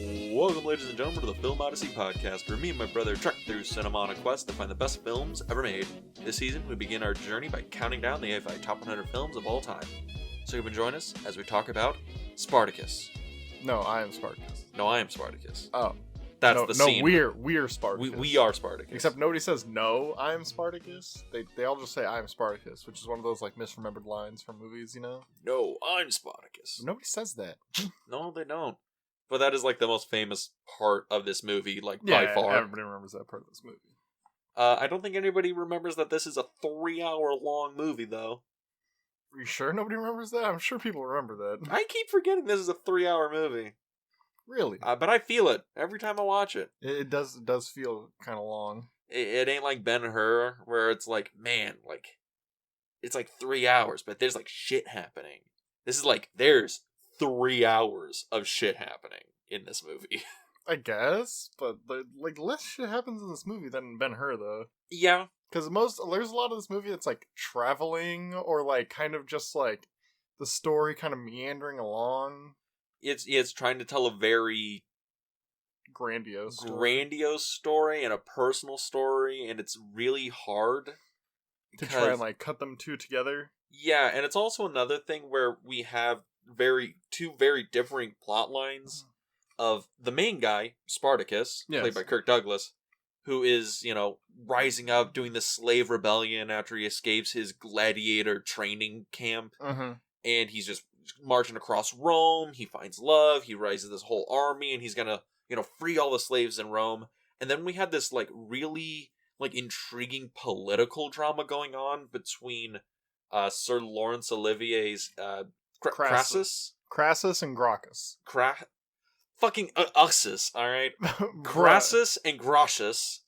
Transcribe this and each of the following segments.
Welcome, ladies and gentlemen, to the Film Odyssey podcast, where me and my brother trek through cinema on a quest to find the best films ever made. This season, we begin our journey by counting down the AFI top 100 films of all time. So you can join us as we talk about Spartacus. No, I am Spartacus. No, I am Spartacus. Oh. That's no, the no, scene. we're Spartacus. We are Spartacus. Except nobody says, no, I am Spartacus. They all just say, I am Spartacus, which is one of those, like, misremembered lines from movies, you know? No, I'm Spartacus. Nobody says that. No, they don't. But that is, like, the most famous part of this movie, like, by far. Everybody remembers that part of this movie. I don't think anybody remembers that this is a 3-hour-long movie, though. Are you sure nobody remembers that? I'm sure people remember that. I keep forgetting this is a 3-hour movie. Really? But I feel it every time I watch it. It does feel kind of long. It ain't like Ben-Hur, where it's like, man, like, it's like 3 hours, but there's like shit happening. This is like, there's 3 hours of shit happening in this movie. I guess, but like less shit happens in this movie than in Ben-Hur, though. Yeah. Because there's a lot of this movie that's like traveling, or like kind of just like the story kind of meandering along. It's trying to tell a very grandiose story and a personal story, and it's really hard to try and like cut them two together. Yeah, and it's also another thing where we have two very differing plot lines of the main guy, Spartacus, played by Kirk Douglas, who is, rising up, doing the slave rebellion after he escapes his gladiator training camp, and he's just marching across Rome. He finds love. He raises this whole army, and he's gonna, free all the slaves in Rome. And then we had this, like, really, like, intriguing political drama going on between Sir Laurence Olivier's Crassus and Gracchus. Fucking Uxus, alright? Crassus and Gracchus.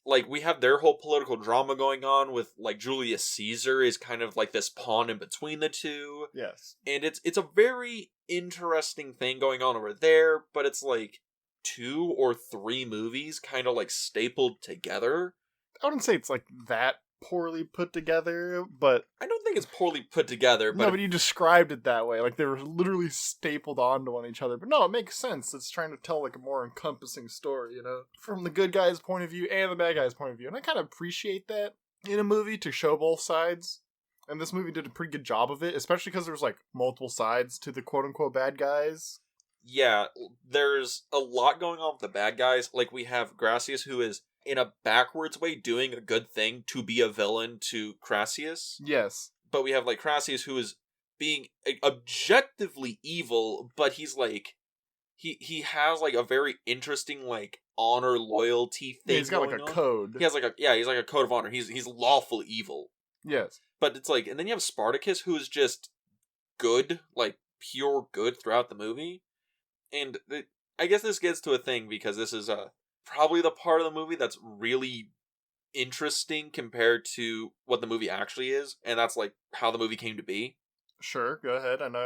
Like, we have their whole political drama going on with, like, Julius Caesar is kind of like this pawn in between the two. Yes. And it's a very interesting thing going on over there, but it's like 2 or 3 movies kind of like stapled together. I wouldn't say it's like that poorly put together, but I don't think it's poorly put together. But no, but you described it that way, like they were literally stapled onto one each other. But no, it makes sense. It's trying to tell like a more encompassing story, from the good guy's point of view and the bad guy's point of view, and I kind of appreciate that in a movie to show both sides. And this movie did a pretty good job of it, especially because there was like multiple sides to the quote unquote bad guys. Yeah, there's a lot going on with the bad guys. Like we have Gracius, who is in a backwards way doing a good thing to be a villain to Crassus. Yes. But we have, like, Crassus, who is being objectively evil, but he's, like, he has, like, a very interesting, like, honor, loyalty thing. Yeah, he's got, like, a code. He has, like, he's like a code of honor. He's lawful evil. Yes. But it's, like, and then you have Spartacus, who is just good, like, pure good throughout the movie. And I guess this gets to a thing, because this is, probably the part of the movie that's really interesting compared to what the movie actually is, and that's like how the movie came to be. Sure, go ahead. And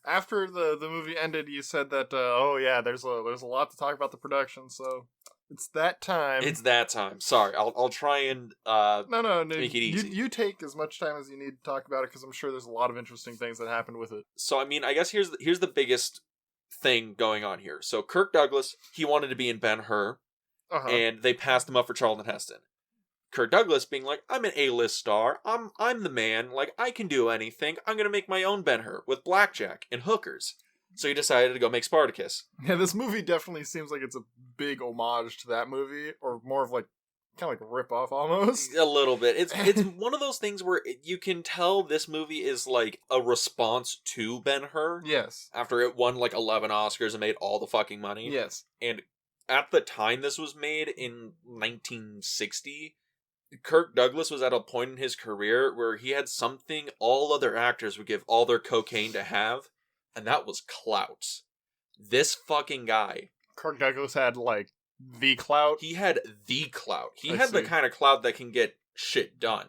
after the movie ended, you said that there's a lot to talk about the production, so it's that time. It's that time. Sorry, I'll try and no, make it easy. You take as much time as you need to talk about it, because I'm sure there's a lot of interesting things that happened with it. So I mean, I guess here's the biggest thing going on here. So Kirk Douglas, he wanted to be in Ben-Hur. And they passed him up for Charlton Heston. Kirk Douglas being like, I'm an A-list star. I'm the man. Like, I can do anything. I'm gonna make my own Ben-Hur with blackjack and hookers. So he decided to go make Spartacus. Yeah, this movie definitely seems like it's a big homage to that movie, or more of like kind of like a rip-off almost. A little bit. It's one of those things where you can tell this movie is like a response to Ben-Hur. Yes. After it won like 11 Oscars and made all the fucking money. Yes. And at the time this was made, in 1960, Kirk Douglas was at a point in his career where he had something all other actors would give all their cocaine to have, and that was clout. This fucking guy. Kirk Douglas had, like, the clout? He had the clout. He had the kind of clout that can get shit done.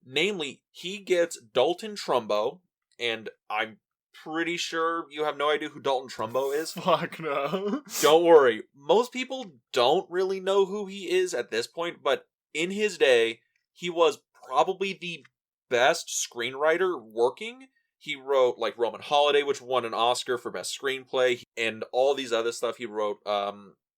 Namely, he gets Dalton Trumbo, and I'm pretty sure you have no idea who Dalton Trumbo is. Fuck no. Don't worry. Most people don't really know who he is at this point, but in his day, he was probably the best screenwriter working, He wrote, like, Roman Holiday, which won an Oscar for Best Screenplay, and all these other stuff. He wrote,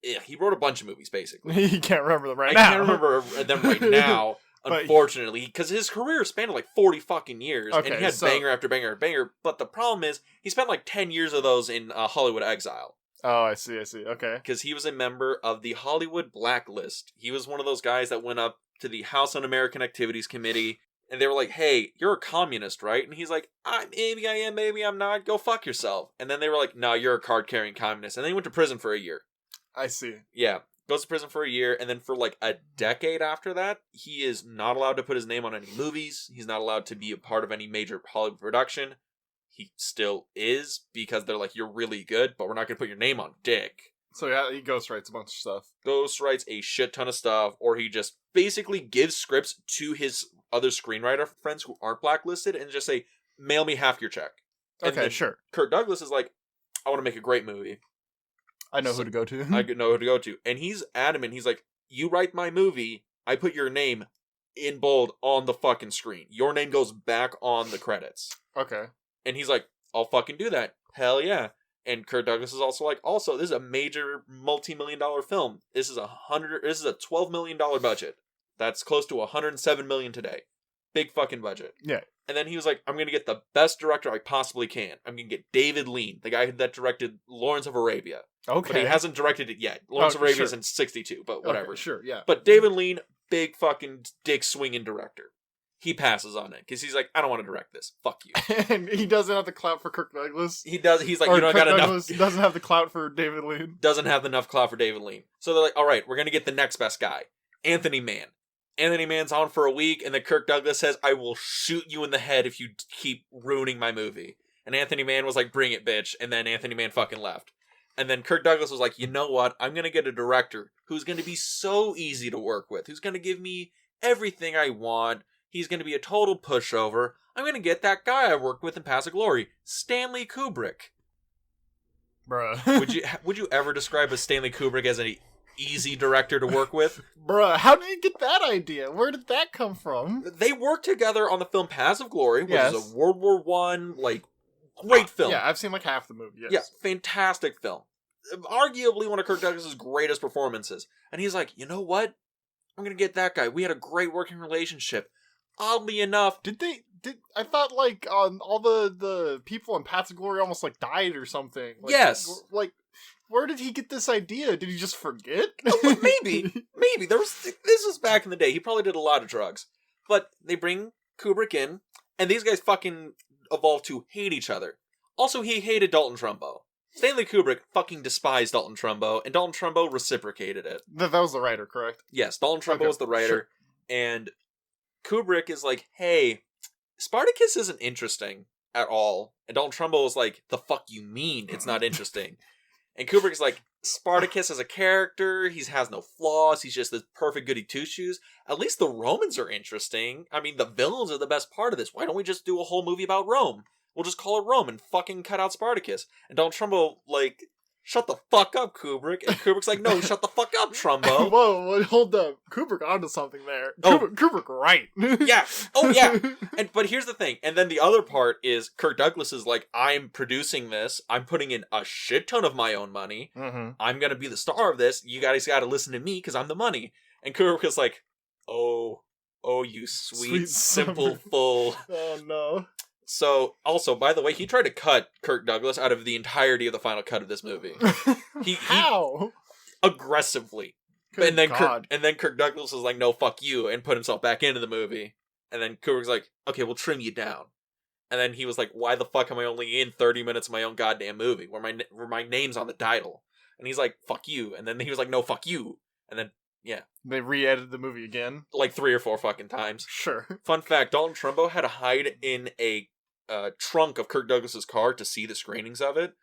he wrote a bunch of movies, basically. You can't remember them now. I can't remember them right now, unfortunately, because his career spanned, like, 40 fucking years, and he had banger after banger after banger, but the problem is, he spent, like, 10 years of those in Hollywood exile. Oh, I see, okay. Because he was a member of the Hollywood blacklist. He was one of those guys that went up to the House Un-American Activities Committee, and they were like, hey, you're a communist, right? And he's like, maybe I am, maybe I'm not, go fuck yourself. And then they were like, no, you're a card-carrying communist. And then he went to prison for a year. I see. Yeah, goes to prison for a year, and then for like a decade after that, he is not allowed to put his name on any movies. He's not allowed to be a part of any major Hollywood production. He still is, because they're like, you're really good, but we're not going to put your name on dick. So yeah, he ghostwrites a bunch of stuff. Ghostwrites a shit ton of stuff, or he just basically gives scripts to his other screenwriter friends who aren't blacklisted and just say, mail me half your check. And okay, sure. Kirk Douglas is like, I want to make a great movie. I know who to go to. I know who to go to. And he's adamant. He's like, you write my movie, I put your name in bold on the fucking screen. Your name goes back on the credits. Okay. And he's like, I'll fucking do that. Hell yeah. And Kirk Douglas is also like, also, this is a major multi-million-dollar film. This is a $12 million budget. That's close to $107 million today. Big fucking budget. Yeah. And then he was like, I'm going to get the best director I possibly can. I'm going to get David Lean, the guy that directed Lawrence of Arabia. Okay. But he hasn't directed it yet. Lawrence of Arabia is in 62, but whatever. Okay, sure, yeah. But David Lean, big fucking dick swinging director. He passes on it because he's like, I don't want to direct this. Fuck you. And he doesn't have the clout for Kirk Douglas. He does. He's like, or you don't Kirk got Douglas enough. Doesn't have the clout for David Lean. Doesn't have enough clout for David Lean. So they're like, all right, we're gonna get the next best guy, Anthony Mann. Anthony Mann's on for a week, and then Kirk Douglas says, I will shoot you in the head if you keep ruining my movie. And Anthony Mann was like, bring it, bitch. And then Anthony Mann fucking left. And then Kirk Douglas was like, you know what? I'm gonna get a director who's gonna be so easy to work with, who's gonna give me everything I want. He's going to be a total pushover. I'm going to get that guy I worked with in Paths of Glory, Stanley Kubrick. Bruh. Would you ever describe a Stanley Kubrick as an easy director to work with? Bruh, how did you get that idea? Where did that come from? They worked together on the film Paths of Glory, which is a World War I, like, great film. Yeah, I've seen like half the movie, yes. Yeah, fantastic film. Arguably one of Kirk Douglas' greatest performances. And he's like, you know what? I'm going to get that guy. We had a great working relationship. Oddly enough, I thought like all the people in Paths of Glory almost like died or something. Like, yes. Like, where did he get this idea? Did he just forget? Maybe. This was back in the day. He probably did a lot of drugs. But they bring Kubrick in, and these guys fucking evolve to hate each other. Also, he hated Dalton Trumbo. Stanley Kubrick fucking despised Dalton Trumbo, and Dalton Trumbo reciprocated it. That was the writer, correct? Yes, Dalton Trumbo was the writer, sure. And Kubrick is like, hey, Spartacus isn't interesting at all. And Dalton Trumbo is like, the fuck you mean it's not interesting? And Kubrick is like, Spartacus as a character, he has no flaws, he's just this perfect goody two-shoes. At least the Romans are interesting. I mean, the villains are the best part of this. Why don't we just do a whole movie about Rome? We'll just call it Rome and fucking cut out Spartacus. And Dalton Trumbo, like, shut the fuck up, Kubrick. And Kubrick's like, no, shut the fuck up, Trumbo. Whoa, hold up. Kubrick onto something there. Kubrick right. Yeah. Oh, yeah. But here's the thing. And then the other part is Kirk Douglas is like, I'm producing this. I'm putting in a shit ton of my own money. Mm-hmm. I'm going to be the star of this. You guys got to listen to me because I'm the money. And Kubrick is like, oh, you sweet simple fool. Oh, no. So, also, by the way, he tried to cut Kirk Douglas out of the entirety of the final cut of this movie. How? Aggressively. Good and then Kirk Douglas was like, no, fuck you, and put himself back into the movie. And then Kubrick's like, okay, we'll trim you down. And then he was like, why the fuck am I only in 30 minutes of my own goddamn movie, where my name's on the title? And he's like, fuck you. And then he was like, no, fuck you. And then, yeah. They re-edited the movie again? Like 3 or 4 fucking times. Sure. Fun fact, Dalton Trumbo had to hide in a trunk of Kirk Douglas's car to see the screenings of it.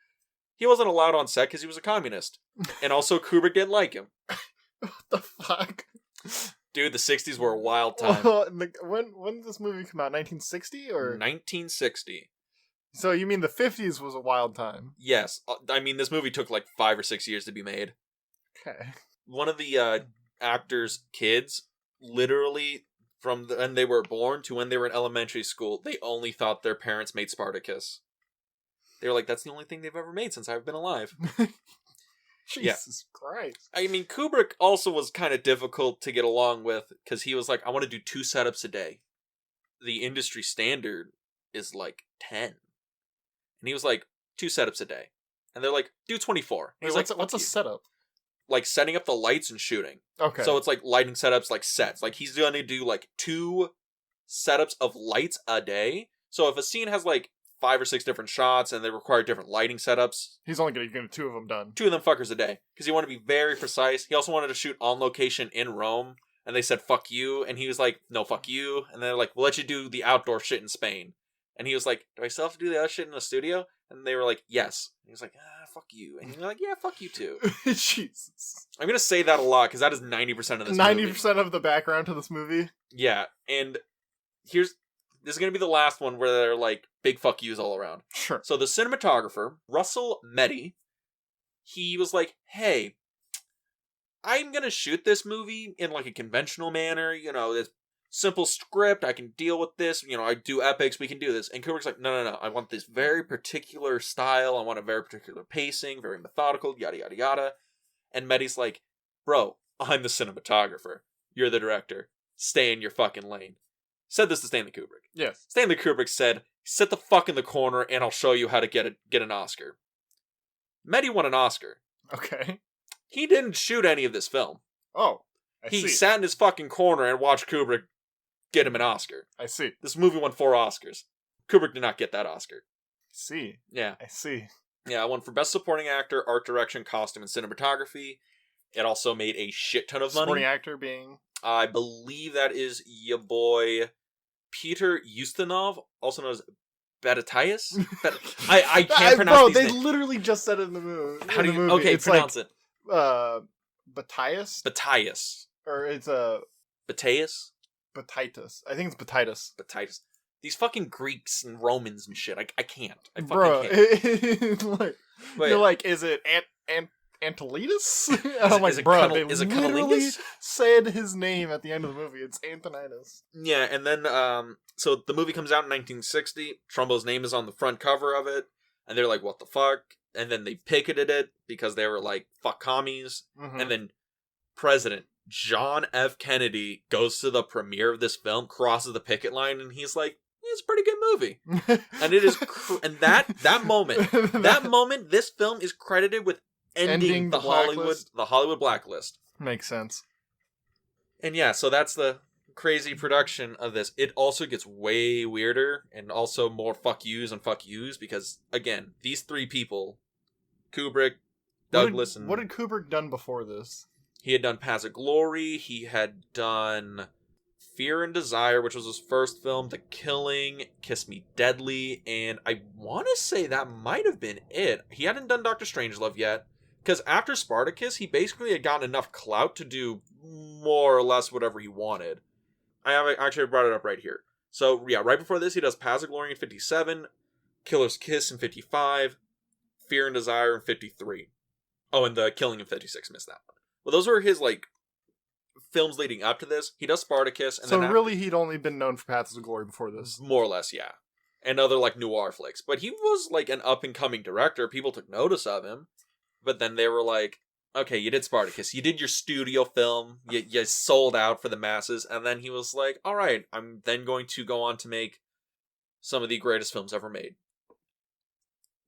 He wasn't allowed on set because he was a communist. And also Kubrick didn't like him. What the fuck? Dude, the 60s were a wild time. When did this movie come out? 1960 or 1960. So you mean the 50s was a wild time? Yes. I mean, this movie took like 5 or 6 years to be made. Okay. One of the actors' kids literally From when they were born to when they were in elementary school, they only thought their parents made Spartacus. They were like, that's the only thing they've ever made since I've been alive. Jesus Christ. I mean, Kubrick also was kind of difficult to get along with, because he was like, I want to do 2 setups a day. The industry standard is like 10. And he was like, 2 setups a day. And they're like, do 24. Wait, what's a setup? Like setting up the lights and shooting. Okay. So it's like lighting setups, like sets. Like he's going to do like 2 setups of lights a day. So if a scene has like 5 or 6 different shots and they require different lighting setups, he's only going to get 2 of them done. 2 of them fuckers a day. Because he wanted to be very precise. He also wanted to shoot on location in Rome. And they said, fuck you. And he was like, no, fuck you. And they're like, we'll let you do the outdoor shit in Spain. And he was like, do I still have to do the other shit in the studio? And they were like, yes. And he was like, fuck you. And you're like, yeah, fuck you too. Jesus. I'm going to say that a lot because that is 90% of this 90% of the background to this movie? Yeah. And this is going to be the last one where they're like, big fuck yous all around. Sure. So the cinematographer, Russell Meddy, he was like, hey, I'm going to shoot this movie in like a conventional manner. You know, this simple script. I can deal with this. You know, I do epics. We can do this. And Kubrick's like, no. I want this very particular style. I want a very particular pacing, very methodical, yada, yada, yada. And Meddy's like, bro, I'm the cinematographer. You're the director. Stay in your fucking lane. Said this to Stanley Kubrick. Yes. Stanley Kubrick said, sit the fuck in the corner and I'll show you how to get an Oscar. Meddy won an Oscar. Okay. He didn't shoot any of this film. Oh, He sat in his fucking corner and watched Kubrick get him an Oscar. I see. This movie won 4 Oscars. Kubrick did not get that Oscar. I see. Yeah. I see. Yeah, it won for Best Supporting Actor, Art Direction, Costume, and Cinematography. It also made a shit ton of money. Supporting actor being? I believe that is your boy Peter Ustinov, also known as Betatius. I can't pronounce these names. They literally just said it in the movie. How do you... Okay, pronounce it. Batius? Batius. Or it's Batius? Batitus. I think it's Batitus. Batitus. These fucking Greeks and Romans and shit. I can't. I Bro, fucking can't. You're like, is it Antonius? I'm like, bro, they literally said his name at the end of the movie. It's Antonius. Yeah, and then, so the movie comes out in 1960. Trumbo's name is on the front cover of it. And they're like, what the fuck? And then they picketed it because they were like, fuck commies. Mm-hmm. And then President John F. Kennedy goes to the premiere of this film, crosses the picket line, and he's like, it's a pretty good movie. And it is, and that moment, this film is credited with ending the Hollywood blacklist. Makes sense. And yeah, so that's the crazy production of this. It also gets way weirder and also more fuck yous because, again, these 3 people, Kubrick, Douglas, and... What had Kubrick done before this? He had done Paths of Glory, he had done Fear and Desire, which was his first film, The Killing, Kiss Me Deadly, and I want to say that might have been it. He hadn't done Dr. Strangelove yet, because after Spartacus, he basically had gotten enough clout to do more or less whatever he wanted. I have actually brought it up right here. So, yeah, right before this, he does Paths of Glory in 57, Killer's Kiss in 55, Fear and Desire in 53. Oh, and The Killing in 56, missed that one. Well, those were his, like, films leading up to this. He does Spartacus. And so then really, he'd only been known for Paths of Glory before this? More or less, yeah. And other, like, noir flicks. But he was, like, an up-and-coming director. People took notice of him. But then they were like, okay, you did Spartacus. You did your studio film. You sold out for the masses. And then he was like, all right, I'm then going to go on to make some of the greatest films ever made.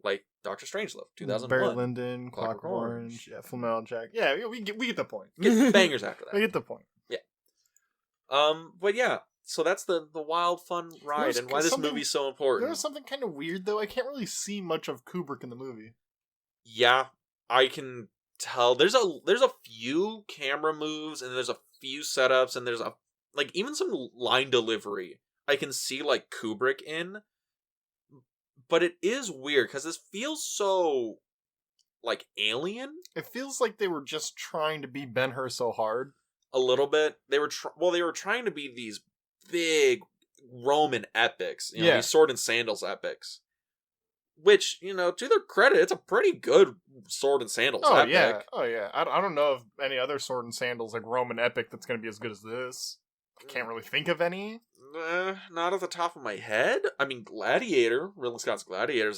Like Dr. Strangelove, 2001. Barry Lyndon, Clockwork Orange, yeah, Full Metal Jacket. Yeah, we get the point. Get bangers after that. We get the point. Yeah. But yeah, so that's the wild, fun ride and why this movie's so important. There's something kind of weird, though. I can't really see much of Kubrick in the movie. Yeah, I can tell. There's a few camera moves, and there's a few setups, and there's like even some line delivery I can see like Kubrick in. But it is weird, because this feels so, like, alien. It feels like they were just trying to be Ben-Hur so hard. A little bit. They were trying to be these big Roman epics. You know, these sword and sandals epics. Which, you know, to their credit, it's a pretty good sword and sandals epic. Yeah. Oh, yeah. I don't know of any other sword and sandals, like, Roman epic that's going to be as good as this. can't really think of any. Not off the top of my head. I mean, Gladiator, Ridley Scott's Gladiator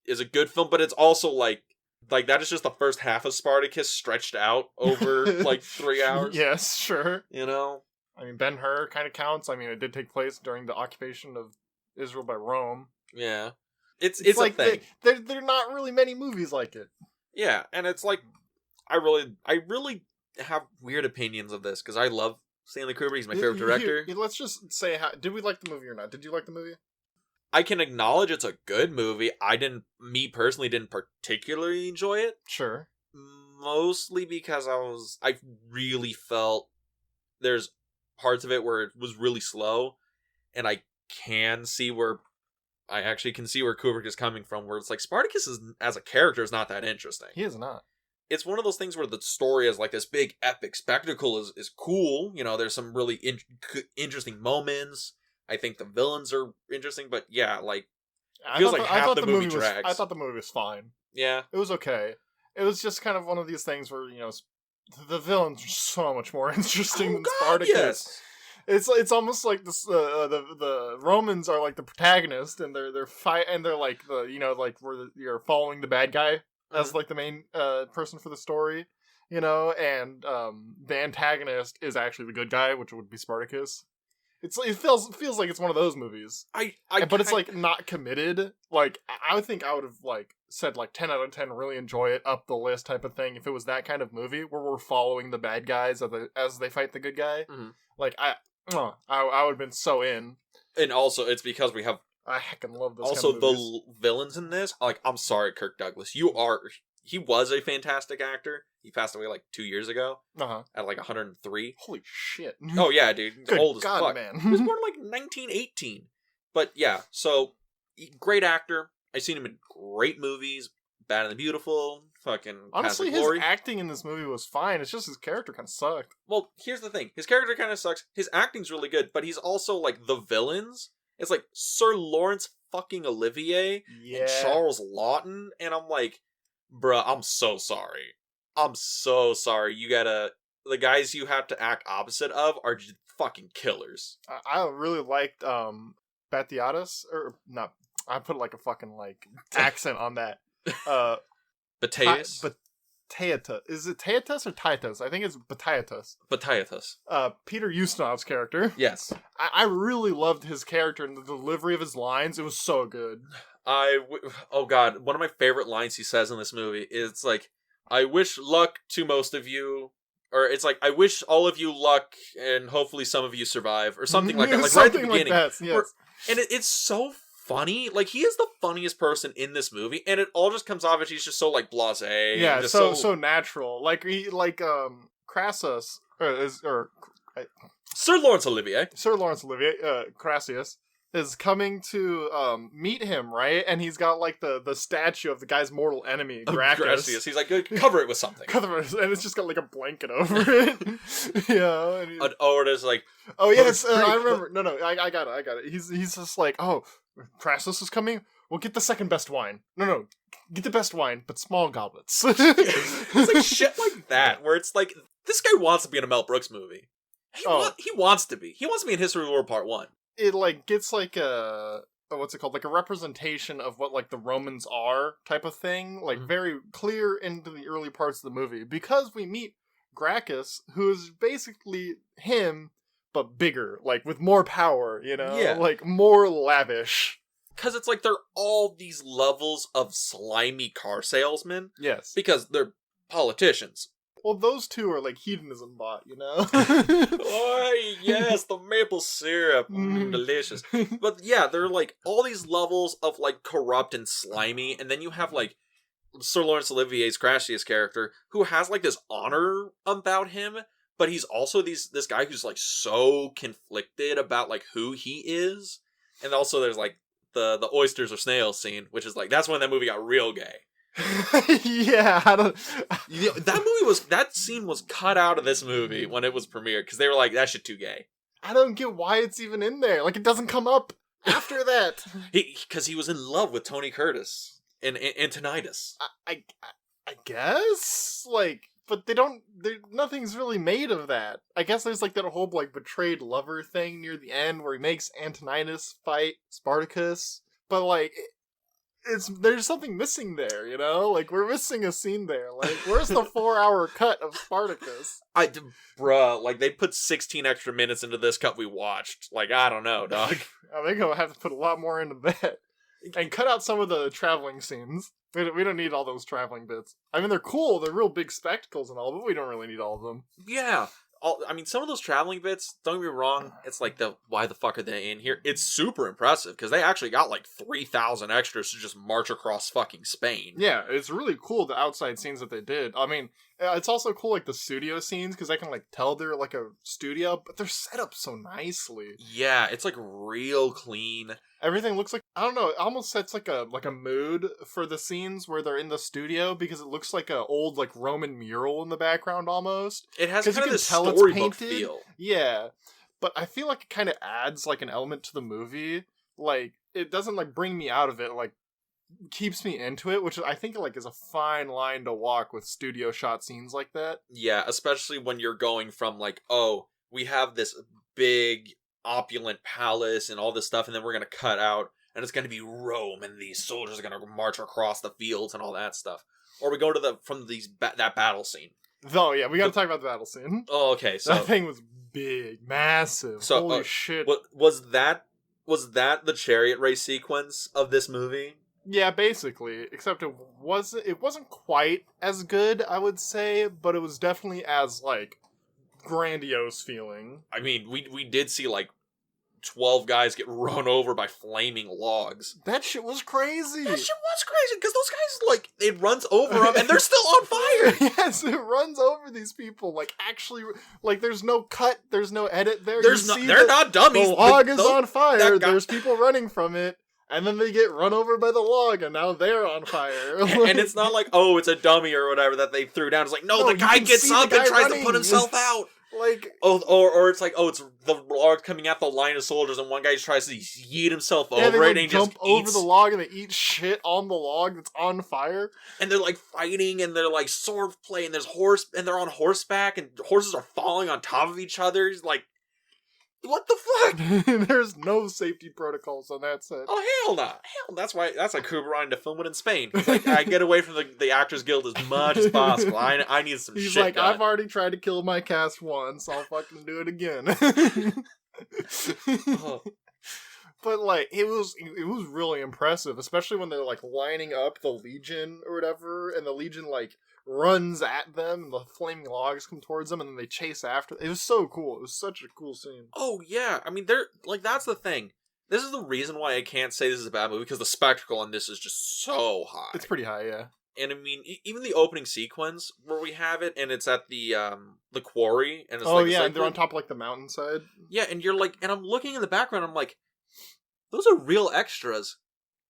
is a good film, but it's also like that is just the first half of Spartacus stretched out over like 3 hours. Yes, sure. You know? I mean, Ben-Hur kind of counts. I mean, it did take place during the occupation of Israel by Rome. Yeah. It's like a thing. There are not really many movies like it. Yeah, and it's like, I really have weird opinions of this, because I love Stanley Kubrick. He's my favorite director. Let's just say, did we like the movie or not? Did you like the movie? I can acknowledge it's a good movie. Me personally didn't particularly enjoy it. Sure. Mostly because I really felt there's parts of it where it was really slow, and I actually can see where Kubrick is coming from, where it's like Spartacus as a character is not that interesting. He is not. It's one of those things where the story is like this big epic spectacle is cool. You know, there's some really interesting moments. I think the villains are interesting, but yeah, like, it feels like half the movie drags. I thought the movie was fine. Yeah. It was okay. It was just kind of one of these things where, the villains are so much more interesting than Spartacus. Yes. It's almost like this the Romans are like the protagonist, and they're fight, and they're like where you're following the bad guy as like the main person for the story, and the antagonist is actually the good guy, which would be Spartacus. It feels like it's one of those movies. But it's like not committed. Like, I think I would have like said like 10 out of 10 really enjoy it, up the list type of thing, if it was that kind of movie where we're following the bad guys as they fight the good guy. Mm-hmm. Like, I would have been so in. And also, it's because I heckin' love this. Also, kind of movies. The villains in this, like, I'm sorry, Kirk Douglas, he was a fantastic actor. He passed away like 2 years ago. At like 103. Holy shit. Oh yeah, dude. He's old as fuck. Man. He was born like 1918. But yeah, so great actor. I've seen him in great movies. Bad and the Beautiful. Fucking honestly, his acting in this movie was fine. It's just his character kind of sucked. Well, here's the thing. His character kind of sucks. His acting's really good, but he's also like the villains. It's like Sir Laurence fucking Olivier and Charles Lawton, and I'm like, bruh, I'm so sorry. I'm so sorry. The guys you have to act opposite of are just fucking killers. I really liked Batiatus, or not. I put like a fucking like accent on that. Batiatus. Batiatus. Is it Taiatus or Titus? I think it's Batiatus. Batiatus. Peter Ustinov's character. Yes. I really loved his character and the delivery of his lines. It was so good. Oh god, one of my favorite lines he says in this movie is like, I wish luck to most of you, or it's like, I wish all of you luck and hopefully some of you survive, or something like that. Like right at the beginning. Like that, yes. And it's so funny. Like, he is the funniest person in this movie, and it all just comes off as he's just so like blasé. Yeah, just so natural. Like Crassus Sir Laurence Olivier. Crassus is coming to meet him, right? And he's got like the statue of the guy's mortal enemy, Gracchus. He's like, cover it with something. And it's just got like a blanket over it. Yeah. It is like... Oh, yes, I remember. No, I got it. He's just like, oh, Crassus is coming? Well, get the second best wine. No, get the best wine, but small goblets. It's like shit like that, where it's like, this guy wants to be in a Mel Brooks movie. He wants to be. He wants to be in History of the World Part 1. It like gets like what's it called? Like a representation of what like the Romans are type of thing. Like very clear into the early parts of the movie. Because we meet Gracchus, who is basically him, but bigger. Like with more power, Yeah. Like more lavish. Because it's like they're all these levels of slimy car salesmen. Yes. Because they're politicians. Well, those two are like hedonism bought, Oh, yes, the maple syrup. Delicious. But yeah, they're like all these levels of like corrupt and slimy, and then you have like Sir Laurence Olivier's Crassus character, who has like this honor about him, but he's also this guy who's like so conflicted about like who he is. And also there's like the oysters or snails scene, which is like, that's when that movie got real gay. Yeah, that scene was cut out of this movie when it was premiered, because they were like, that shit too gay. I don't get why it's even in there. Like, it doesn't come up after that. Because he was in love with Tony Curtis and Antonidas. I guess, like, but nothing's really made of that. I guess there's like that whole like betrayed lover thing near the end where he makes Antoninus fight Spartacus, but like there's something missing there, you know? Like we're missing a scene there. Like where's the 4-hour cut of Spartacus? Bruh, like they put 16 extra minutes into this cut we watched. Like I don't know, dog. I think I'll have to put a lot more into that. And cut out some of the traveling scenes. We don't need all those traveling bits. I mean, they're cool. They're real big spectacles and all, but we don't really need all of them. Yeah. I mean, some of those traveling bits, don't get me wrong, it's like why the fuck are they in here? It's super impressive, because they actually got like 3,000 extras to just march across fucking Spain. Yeah, it's really cool, the outside scenes that they did. I mean, it's also cool, like, the studio scenes, because I can, like, tell they're, like, a studio, but they're set up so nicely. Yeah, it's, like, real clean. Everything looks like, I don't know, it almost sets, like a mood for the scenes where they're in the studio, because it looks like a old, like, Roman mural in the background, almost. It has kind of this storybook feel. Yeah, but I feel like it kind of adds, like, an element to the movie. Like, it doesn't, like, bring me out of it, like, keeps me into it, which I think like is a fine line to walk with studio shot scenes like that. Yeah, especially when you're going from like, oh, we have this big opulent palace and all this stuff, and then we're gonna cut out and it's gonna be Rome and these soldiers are gonna march across the fields and all that stuff. Or we go to that battle scene. Oh yeah, we gotta talk about the battle scene. Oh, okay, so that thing was big, massive. So, holy shit! Was that the chariot race sequence of this movie? Yeah, basically. Except it wasn't quite as good, I would say, but it was definitely as, like, grandiose feeling. I mean, we did see, like, 12 guys get run over by flaming logs. That shit was crazy. That shit was crazy, because those guys, like, it runs over them, and they're still on fire! Yes, it runs over these people, like, actually, like, there's no cut, there's no edit there. They're not dummies. The log is on fire, there's people running from it. And then they get run over by the log, and now they're on fire. And it's not like, oh, it's a dummy or whatever that they threw down. It's like, no the guy gets up and tries to put himself out. Like, or it's like, oh, it's the log coming at the line of soldiers, and one guy tries to yeet himself over it, and he jump over the log, and they eat shit on the log that's on fire. And they're like fighting, and they're like sword play, and and they're on horseback, and horses are falling on top of each other. It's like, what the fuck? There's no safety protocols on that set. Oh, hell no. That's why Kubrick wanted to film it in Spain. Like, I get away from the Actors Guild as much as possible. I need some shit. He's like, done. I've already tried to kill my cast once. I'll fucking do it again. But, like, it was really impressive, especially when they're, like, lining up the Legion or whatever, and the Legion, like, runs at them, and the flaming logs come towards them, and then they chase after. It was so cool. It was such a cool scene. Oh, yeah. I mean, that's the thing. This is the reason why I can't say this is a bad movie, because the spectacle on this is just so high. It's pretty high, yeah. And I mean, even the opening sequence where we have it, and it's at the quarry, and it's and they're on top of, like, the mountainside. Yeah, and you're like, and I'm looking in the background, I'm like, those are real extras.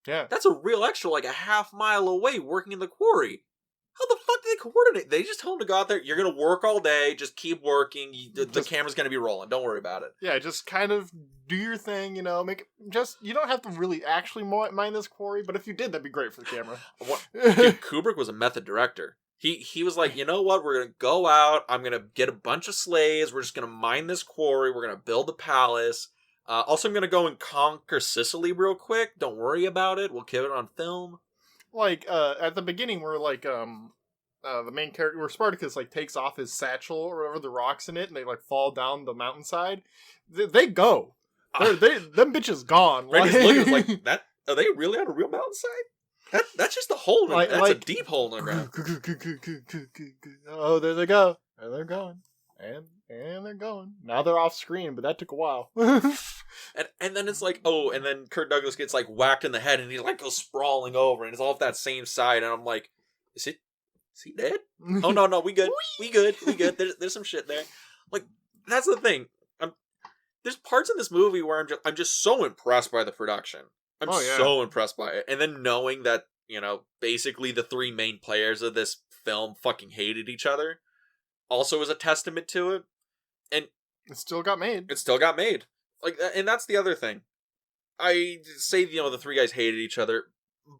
Yeah. That's a real extra, like, a half-mile away working in the quarry. How the fuck did they coordinate? They just told him to go out there, you're going to work all day, just keep working, the camera's going to be rolling, don't worry about it. Yeah, just kind of do your thing, you know, you don't have to really actually mine this quarry, but if you did, that'd be great for the camera. Dude, Kubrick was a method director. He was like, you know what, we're going to go out, I'm going to get a bunch of slaves, we're just going to mine this quarry, we're going to build a palace. Also, I'm going to go and conquer Sicily real quick, don't worry about it, we'll keep it on film. Like, at the beginning, where, like, the main character, where Spartacus, like, takes off his satchel or whatever, the rocks in it, and they, like, fall down the mountainside, they go. Them bitches gone. Randy's looking like, that, are they really on a real mountainside? That's just a hole in it. That's a deep hole in the ground. Oh, there they go. There they're going. And they're going. Now they're off screen, but that took a while. and then it's like, oh, and then Kirk Douglas gets like whacked in the head, and he like goes sprawling over, and it's all off that same side, and I'm like, is he dead? Oh no, we good, we good. There's some shit there. Like, that's the thing. There's parts in this movie where I'm just so impressed by the production. I'm so impressed by it, and then knowing that, you know, basically the three main players of this film fucking hated each other, also is a testament to it. And it still got made. Like, and that's the other thing. I say, you know, the three guys hated each other,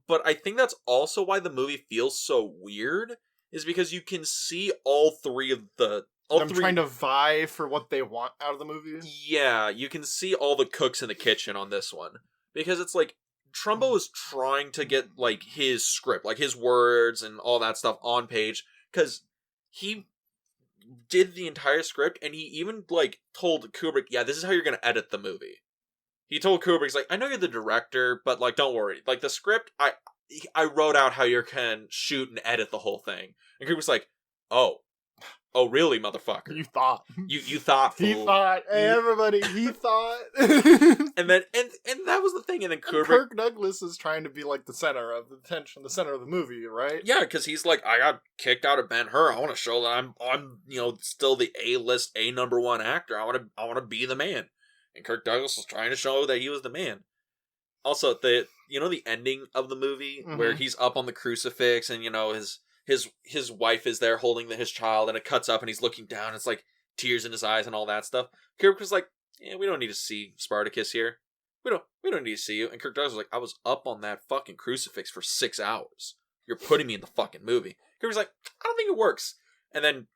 but I think that's also why the movie feels so weird, is because you can see all three of the... Them trying to vie for what they want out of the movie? Yeah, you can see all the cooks in the kitchen on this one. Because it's like, Trumbo is trying to get, like, his script, like, his words and all that stuff on page, because he did the entire script, and he even, like, told Kubrick, yeah, this is how you're gonna edit the movie. He told Kubrick, he's like, I know you're the director, but, like, don't worry. Like, the script, I wrote out how you can shoot and edit the whole thing. And Kubrick's like, oh, really, motherfucker? You thought. You thought, fool. He thought. Hey, everybody, he thought. And then, and that was the thing, and then Kubrick... Kirk Douglas is trying to be, like, the center of the attention, the center of the movie, right? Yeah, because he's like, I got kicked out of Ben-Hur. I want to show that I'm, still the A-list, A-number-1 actor. I want to be the man. And Kirk Douglas was trying to show that he was the man. Also, the ending of the movie, where he's up on the crucifix, and, his wife is there holding his child, and it cuts up and he's looking down. It's like tears in his eyes and all that stuff. Kubrick was like, yeah, we don't need to see Spartacus here. We don't need to see you. And Kirk Douglas was like, I was up on that fucking crucifix for 6 hours. You're putting me in the fucking movie. Kubrick's like, I don't think it works. And then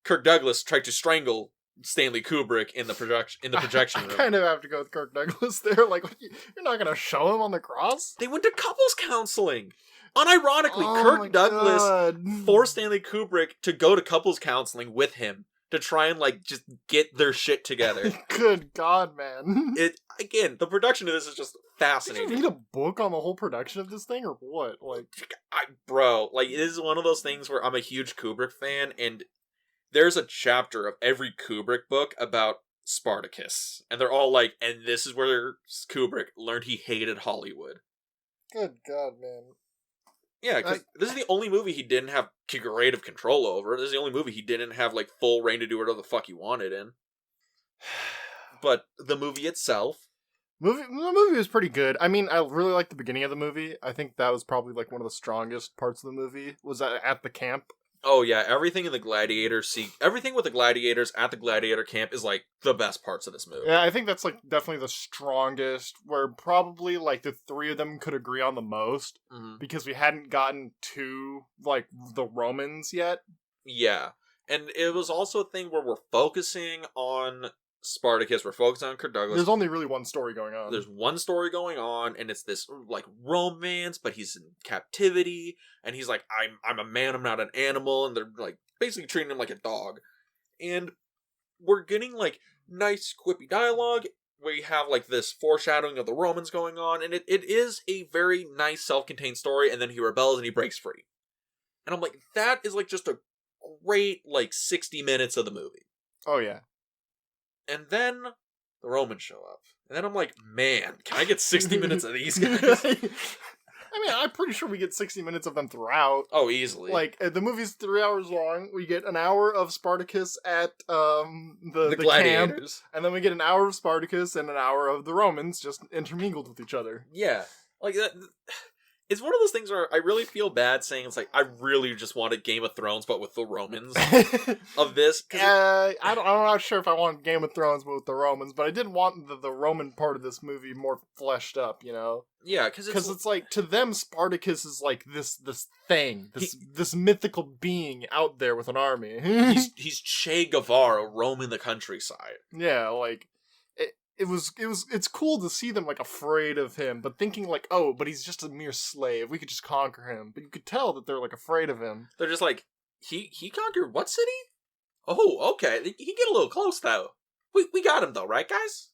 Kirk Douglas tried to strangle Stanley Kubrick in the projection room. I kind of have to go with Kirk Douglas there. Like, you're not going to show him on the cross? They went to couples counseling. Unironically, Kirk Douglas forced Stanley Kubrick to go to couples counseling with him to try and, like, just get their shit together. Good God, man. Again, the production of this is just fascinating. Did you read a book on the whole production of this thing, or what? Like, it is one of those things where I'm a huge Kubrick fan, and there's a chapter of every Kubrick book about Spartacus. And they're all like, and this is where Kubrick learned he hated Hollywood. Good God, man. Yeah, because this is the only movie he didn't have creative control over. This is the only movie he didn't have, like, full reign to do whatever the fuck he wanted in. But the movie itself... The movie was pretty good. I mean, I really liked the beginning of the movie. I think that was probably, like, one of the strongest parts of the movie, was at the camp. Oh, yeah, everything with the gladiators at the gladiator camp is, like, the best parts of this movie. Yeah, I think that's, like, definitely the strongest, where probably, like, the three of them could agree on the most, because we hadn't gotten to, like, the Romans yet. Yeah, and it was also a thing where we're focusing on Spartacus, we're focusing on Kirk Douglas. There's only really one story going on. There's one story going on, and it's this, like, romance, but he's in captivity, and he's like, I'm a man, I'm not an animal, and they're, like, basically treating him like a dog. And we're getting, like, nice, quippy dialogue, where you have, like, this foreshadowing of the Romans going on, and it is a very nice, self-contained story, and then he rebels and he breaks free. And I'm like, that is, like, just a great, like, 60 minutes of the movie. Oh, yeah. And then the Romans show up. And then I'm like, man, can I get 60 minutes of these guys? I mean, I'm pretty sure we get 60 minutes of them throughout. Oh, easily. Like, the movie's 3 hours long. We get an hour of Spartacus at the gladiators. Camp, and then we get an hour of Spartacus and an hour of the Romans just intermingled with each other. Yeah. Like, that... It's one of those things where I really feel bad saying it's like, I really just wanted Game of Thrones, but with the Romans of this. I'm not sure if I want Game of Thrones, but with the Romans, but I did want the Roman part of this movie more fleshed up, you know? Yeah, because it's like, to them, Spartacus is like this thing, this mythical being out there with an army. he's Che Guevara roaming the countryside. Yeah, like... It's cool to see them, like, afraid of him, but thinking, like, oh, but he's just a mere slave. We could just conquer him. But you could tell that they're, like, afraid of him. They're just like, he conquered what city? Oh, okay. He get a little close, though. We got him, though, right, guys?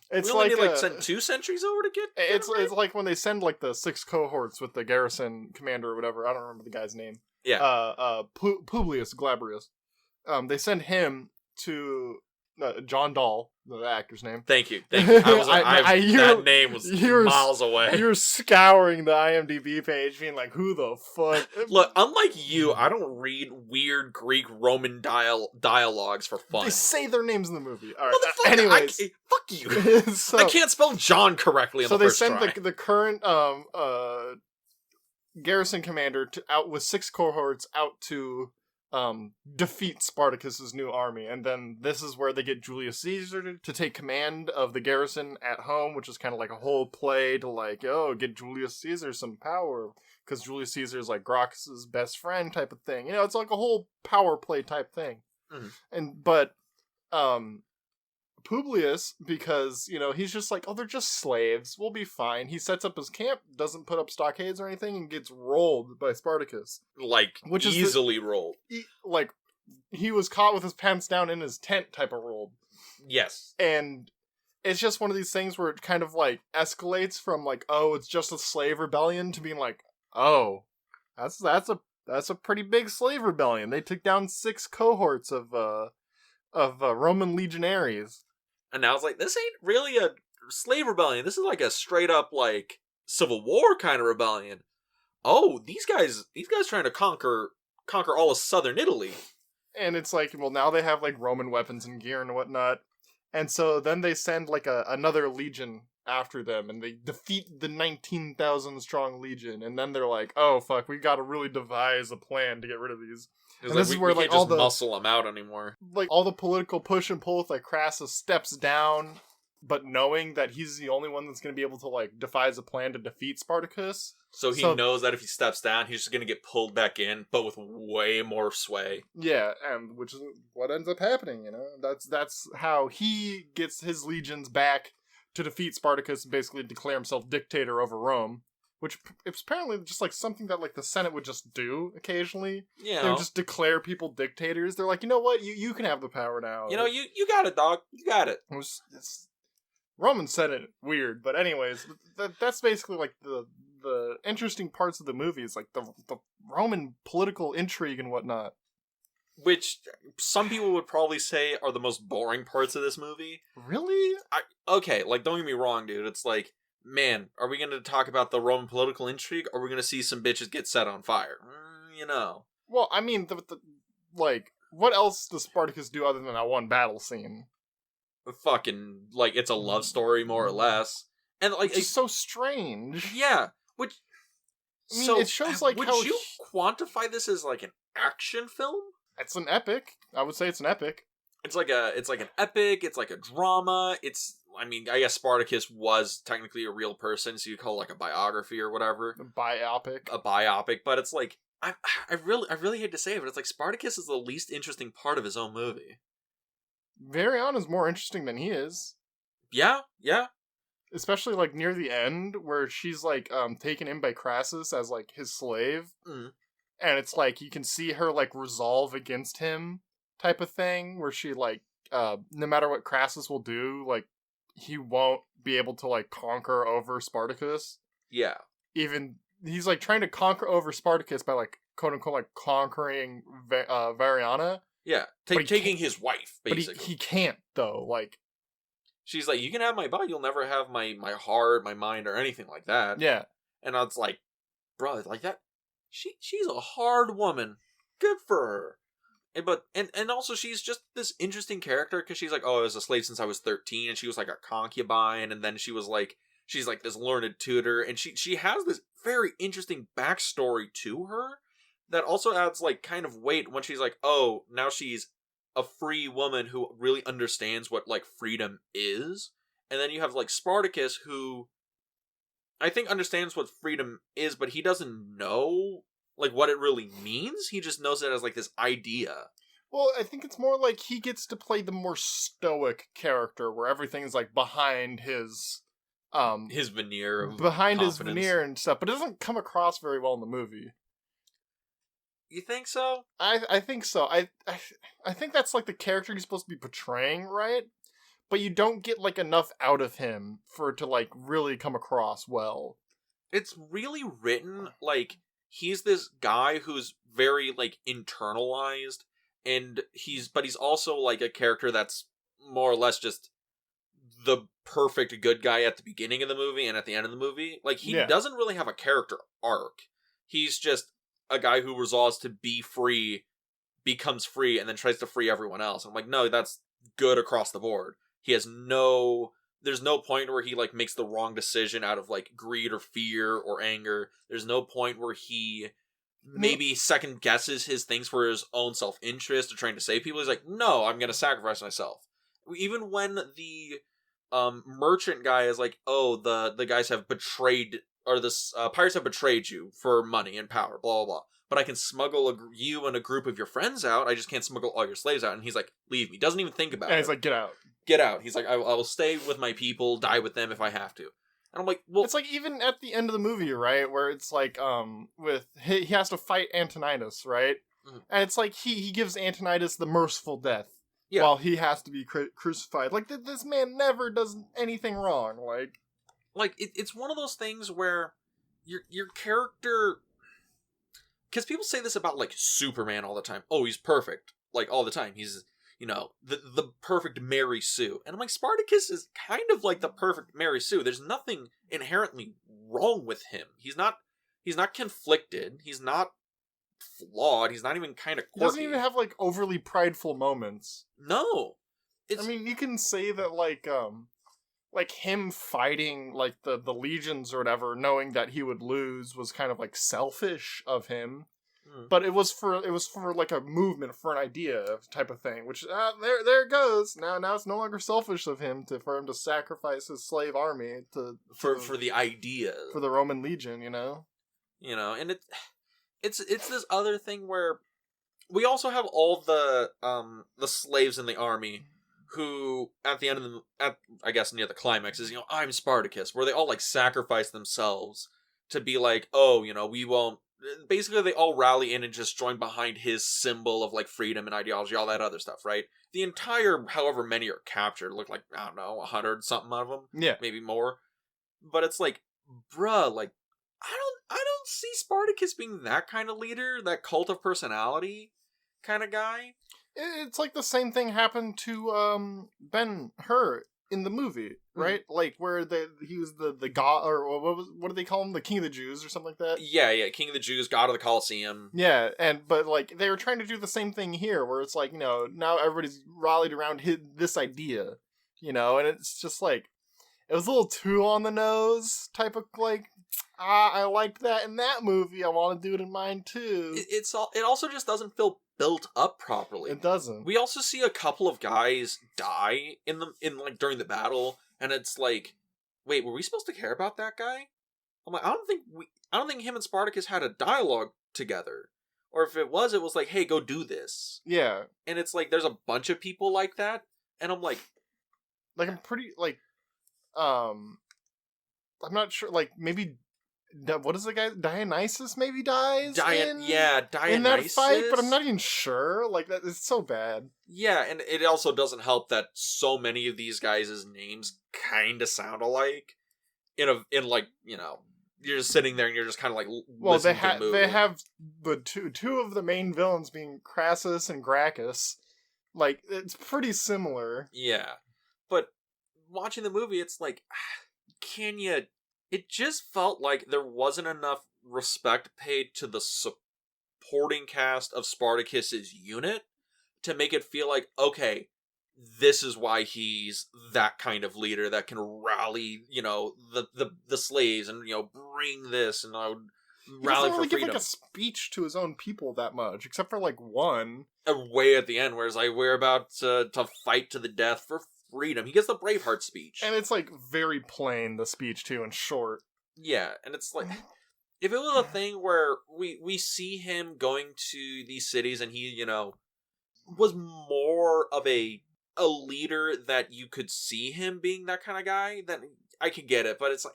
It's we only need, send 2 centuries over to get it's like when they send, like, the 6 cohorts with the garrison commander or whatever. I don't remember the guy's name. Yeah. Publius Glabrius. They send him to... John Dahl, the actor's name. Thank you. That name was miles away. You're scouring the IMDb page, being like, "Who the fuck?" Look, unlike you, I don't read weird Greek Roman dialogues for fun. They say their names in the movie. All right. Anyways, fuck you. I can't spell John correctly. On the first try. So they send the current garrison commander out with 6 cohorts out to defeat Spartacus's new army. And then this is where they get Julius Caesar to take command of the garrison at home, which is kind of like a whole play to like, get Julius Caesar some power. Because Julius Caesar is like Gracchus's best friend type of thing. It's like a whole power play type thing. Mm-hmm. But Publius, because, he's just like, they're just slaves. We'll be fine. He sets up his camp, doesn't put up stockades or anything, and gets rolled by Spartacus. Which easily rolled. He was caught with his pants down in his tent type of rolled. Yes. And it's just one of these things where it kind of, escalates from, it's just a slave rebellion to being like, that's a pretty big slave rebellion. They took down 6 cohorts of Roman legionaries. And now it's like, this ain't really a slave rebellion. This is like a straight up, Civil War kind of rebellion. Oh, these guys trying to conquer all of southern Italy. And it's like, well, now they have, Roman weapons and gear and whatnot. And so then they send, another legion after them, and they defeat the 19,000 strong legion. And then they're like, oh, fuck, we gotta really devise a plan to get rid of these. And this is where we can't all just muscle them out anymore. All the political push and pull with Crassus steps down, but knowing that he's the only one that's going to be able to devise a plan to defeat Spartacus. So he knows that if he steps down, he's just going to get pulled back in, but with way more sway. Yeah, and which is what ends up happening. That's how he gets his legions back to defeat Spartacus and basically declare himself dictator over Rome. Which is apparently just something that the Senate would just do occasionally. Yeah, they would just declare people dictators. They're like, you know what, you can have the power now. You got it, dog. You got it. It's Roman Senate weird, but anyways, that's basically the interesting parts of the movie is the Roman political intrigue and whatnot. Which some people would probably say are the most boring parts of this movie. Really? Okay, don't get me wrong, dude. It's man, are we going to talk about the Roman political intrigue, or are we going to see some bitches get set on fire? Well, I mean, what else does Spartacus do other than that one battle scene? Fucking, it's a love story, more or less. And, it's so strange. Yeah, which... I mean, it shows, would you quantify this as, an action film? It's an epic. I would say it's an epic. It's like an epic, it's like a drama, I guess Spartacus was technically a real person, so you call it a biography or whatever. A biopic, but it's I really hate to say it, but it's Spartacus is the least interesting part of his own movie. Varian is more interesting than he is. Yeah. Especially near the end, where she's taken in by Crassus as his slave. Mm. And it's you can see her resolve against him type of thing, where she no matter what Crassus will do, he won't be able to conquer over Spartacus. Yeah. Even he's trying to conquer over Spartacus by quote unquote conquering Variana. Yeah, taking his wife basically. But he can't though. She's you can have my body, you'll never have my heart, my mind, or anything like that. Yeah. And it's bro, that she's a hard woman. Good for her. And also she's just this interesting character because she's I was a slave since I was 13, and she was a concubine, and then she was she's this learned tutor, and she has this very interesting backstory to her that also adds kind of weight when she's now she's a free woman who really understands what freedom is. And then you have Spartacus, who I think understands what freedom is, but he doesn't know what it really means. He just knows it as this idea. Well, I think it's more he gets to play the more stoic character, where everything's behind his veneer of behind confidence. His veneer and stuff, but it doesn't come across very well in the movie. You think so? I think so. I think that's the character he's supposed to be portraying, right? But you don't get enough out of him for it to really come across well. It's really written he's this guy who's very internalized, and he's also a character that's more or less just the perfect good guy at the beginning of the movie and at the end of the movie. He doesn't really have a character arc. He's just a guy who resolves to be free, becomes free, and then tries to free everyone else. I'm no, that's good across the board. There's no point where he makes the wrong decision out of greed or fear or anger. There's no point where he maybe second guesses his things for his own self-interest or trying to save people. He's like, no, I'm going to sacrifice myself. Even when the merchant guy is like, oh, the guys have betrayed, or the pirates have betrayed you for money and power, blah, blah, blah. But I can smuggle you and a group of your friends out. I just can't smuggle all your slaves out. And he's like, leave me. Doesn't even think about it. And he's like, get out. Get out. He's like, I will stay with my people, die with them if I have to. And I'm like, well... It's like even at the end of the movie, right? Where it's like, he has to fight Antonius, right? Mm-hmm. And it's like, he gives Antonius the merciful death. Yeah. While he has to be crucified. Like, this man never does anything wrong. Like it's one of those things where your character... Because people say this about, like, Superman all the time. Oh, he's perfect. Like, all the time. He's, the perfect Mary Sue. And I'm like, Spartacus is kind of like the perfect Mary Sue. There's nothing inherently wrong with him. He's not conflicted. He's not flawed. He's not even kind of quirky. He doesn't even have, like, overly prideful moments. No. I mean, you can say that, like him fighting, like, the legions or whatever, knowing that he would lose was kind of, like, selfish of him. Mm. But it was for like a movement, for an idea type of thing, which, there it goes. Now it's no longer selfish of him for him to sacrifice his slave army for the idea. For the Roman legion, And it's this other thing where we also have all the slaves in the army who, at the end of I guess near the climax, is, I'm Spartacus, where they all, like, sacrifice themselves to be like, oh, we won't... Basically, they all rally in and just join behind his symbol of, like, freedom and ideology, all that other stuff, right? The entire, however many are captured, look like, I don't know, 100-something of them? Yeah. Maybe more. But it's like, bruh, like, I don't see Spartacus being that kind of leader, that cult of personality kind of guy. It's like the same thing happened to Ben-Hur in the movie, right? Mm-hmm. Like, where he was the god, or what do they call him? The King of the Jews or something like that? Yeah, King of the Jews, God of the Colosseum. Yeah, but like, they were trying to do the same thing here, where it's like, now everybody's rallied around this idea, and it's just like, it was a little too on the nose type of, like, I liked that in that movie, I want to do it in mine too. It also just doesn't feel built up properly. It doesn't. We also see a couple of guys die during the battle, and it's like, wait, were we supposed to care about that guy? I'm like, I don't think him and Spartacus had a dialogue together. Or if it was like, hey, go do this. Yeah. And it's like, there's a bunch of people like that, and I'm like, I'm pretty, like, I'm not sure, like, maybe, what is the guy? Dionysus maybe dies? Dionysus. In that fight, but I'm not even sure. Like, that is so bad. Yeah, and it also doesn't help that so many of these guys' names kind of sound alike. In like, you're just sitting there and you're just kind of like, well, they have the two of the main villains being Crassus and Gracchus. Like, it's pretty similar. Yeah. But watching the movie, it's like, it just felt like there wasn't enough respect paid to the supporting cast of Spartacus's unit to make it feel like, okay, this is why he's that kind of leader that can rally, the slaves and, bring this and rally for freedom. He doesn't really give, like, a speech to his own people that much, except for, like, one. Way at the end, where it's like, we're about to fight to the death for freedom. He gets the Braveheart speech. And it's, like, very plain, the speech, too, and short. Yeah, and it's like, if it was a thing where we see him going to these cities and he, was more of a leader that you could see him being that kind of guy, then I could get it. But it's like,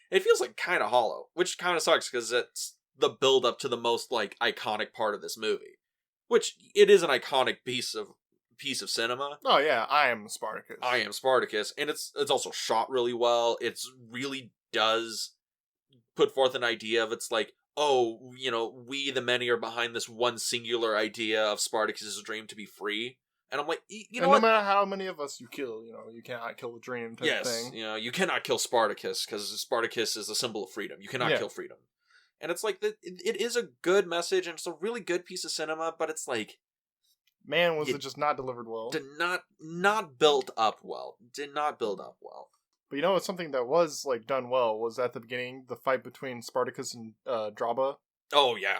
it feels like kind of hollow, which kind of sucks because it's the build up to the most, like, iconic part of this movie, which it is an iconic piece of cinema. Oh yeah, I am Spartacus, and it's also shot really well. It's really does put forth an idea of, it's like, oh, we the many are behind this one singular idea of Spartacus' dream to be free. And I'm like, no matter how many of us you kill, you cannot kill the dream type thing. You cannot kill Spartacus, because Spartacus is a symbol of freedom. You cannot kill freedom. And it's like, it is a good message, and it's a really good piece of cinema, but it's like, man, was it just not delivered well. Did not build up well. Did not build up well. But it's something that was, like, done well was at the beginning, the fight between Spartacus and Draba. Oh, yeah.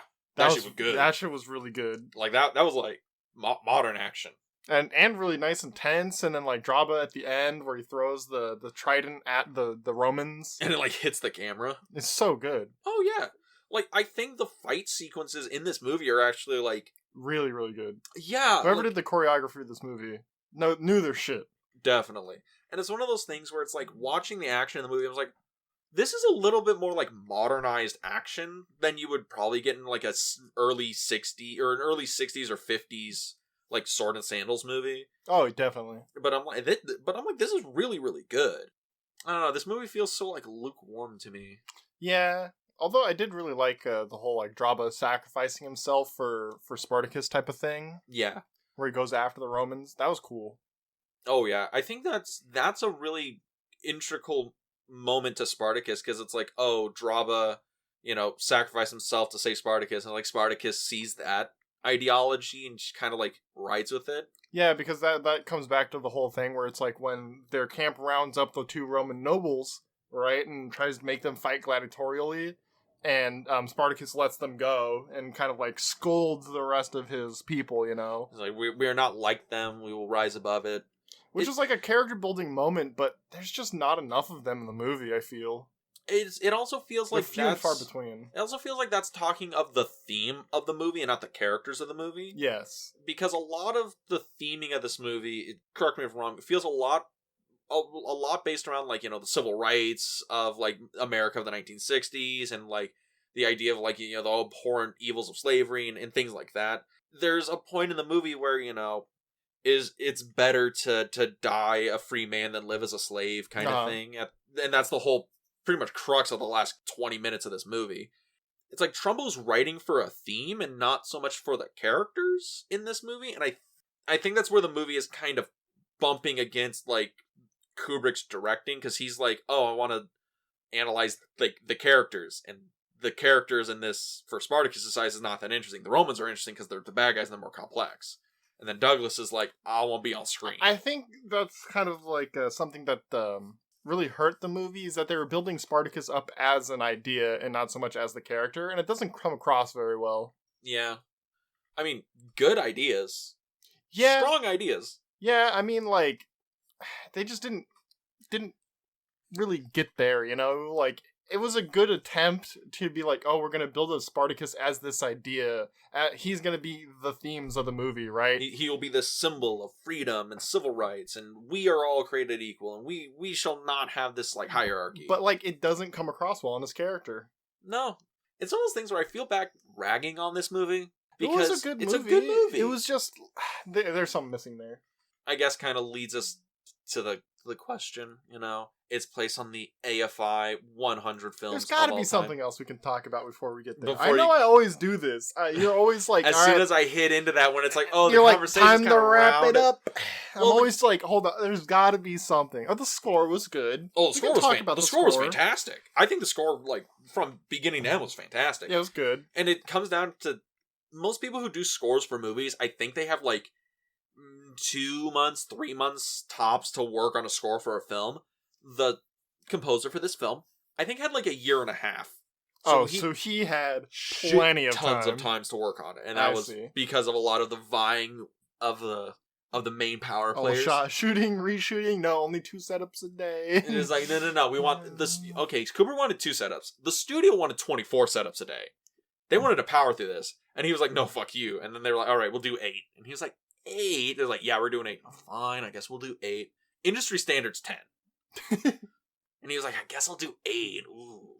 That shit was good. That shit was really good. Like, that was, like, modern action. And really nice and tense, and then, like, Draba at the end, where he throws the trident at the Romans. And it, like, hits the camera. It's so good. Oh, yeah. Like, I think the fight sequences in this movie are actually, like... really, really good. Yeah. Whoever did the choreography of this movie knew their shit. Definitely. And it's one of those things where it's like, watching the action in the movie, I was like, this is a little bit more like modernized action than you would probably get in like early 60s or 50s like Sword and Sandals movie. Oh, definitely. But I'm like, this is really, really good. I don't know. This movie feels so like lukewarm to me. Yeah. Although I did really like the whole like Draba sacrificing himself for Spartacus type of thing. Yeah. Where he goes after the Romans. That was cool. Oh yeah, I think that's a really integral moment to Spartacus, because it's like, oh, Draba, sacrificed himself to save Spartacus, and like Spartacus sees that ideology and she kind of like rides with it. Yeah, because that comes back to the whole thing where it's like when their camp rounds up the 2 Roman nobles, right, and tries to make them fight gladiatorially, and Spartacus lets them go and kind of like scolds the rest of his people, It's like, we are not like them, we will rise above it. Which is like a character building moment, but there's just not enough of them in the movie, I feel. It also feels like few and far between. It also feels like that's talking of the theme of the movie and not the characters of the movie. Yes. Because a lot of the theming of this movie, correct me if I'm wrong, it feels a lot based around like, the civil rights of like America of the 1960s, and like the idea of like, the abhorrent evils of slavery and things like that. There's a point in the movie where, it's better to die a free man than live as a slave kind of thing. And that's the whole pretty much crux of the last 20 minutes of this movie. It's like Trumbo's writing for a theme and not so much for the characters in this movie. And I think that's where the movie is kind of bumping against like Kubrick's directing, because he's like, oh, I want to analyze like the characters, and the characters in this for Spartacus' size is not that interesting. The Romans are interesting because they're the bad guys and they're more complex. And then Douglas is like, I won't be on screen. I think that's kind of like something that really hurt the movie, is that they were building Spartacus up as an idea and not so much as the character, and it doesn't come across very well. Yeah. I mean, good ideas. Yeah. Strong ideas. Yeah, I mean, like, they just didn't really get there, Like, it was a good attempt to be like, oh, we're going to build a Spartacus as this idea. He's going to be the themes of the movie, right? He will be the symbol of freedom and civil rights, and we are all created equal, and we shall not have this, like, hierarchy. But, like, it doesn't come across well in his character. No. It's one of those things where I feel bad ragging on this movie, because it's a good movie. It was just, there's something missing there. I guess kind of leads us to the question, its place on the AFI 100 films. There's got to be something else we can talk about before we get there. I always do this. You're always like, as soon as I hit into that, when it's like, oh, you're the like, conversation's time to wrap it up. Well, I'm always like, hold on, there's got to be something. Oh, the score was good. Oh, the score was fantastic. I think the score, like, from beginning to end was fantastic. Yeah, it was good. And it comes down to most people who do scores for movies, I think they have like 2 months, 3 months tops to work on a score for a film. The composer for this film, I think, had like a year and a half. So he had plenty of tons of times to work on it, and that was because of a lot of the vying of the main power players. Shooting, reshooting. No, only 2 setups a day. And it's like, no. We want this. Okay, Cooper wanted 2 setups. The studio wanted 24 setups a day. They wanted to power through this, and he was like, "No, fuck you." And then they were like, "All right, we'll do 8." And he was like, 8? They're like, "Yeah, we're doing 8." Oh, fine, I guess we'll do 8. Industry standard's 10. And he was like, I guess I'll do 8. Ooh.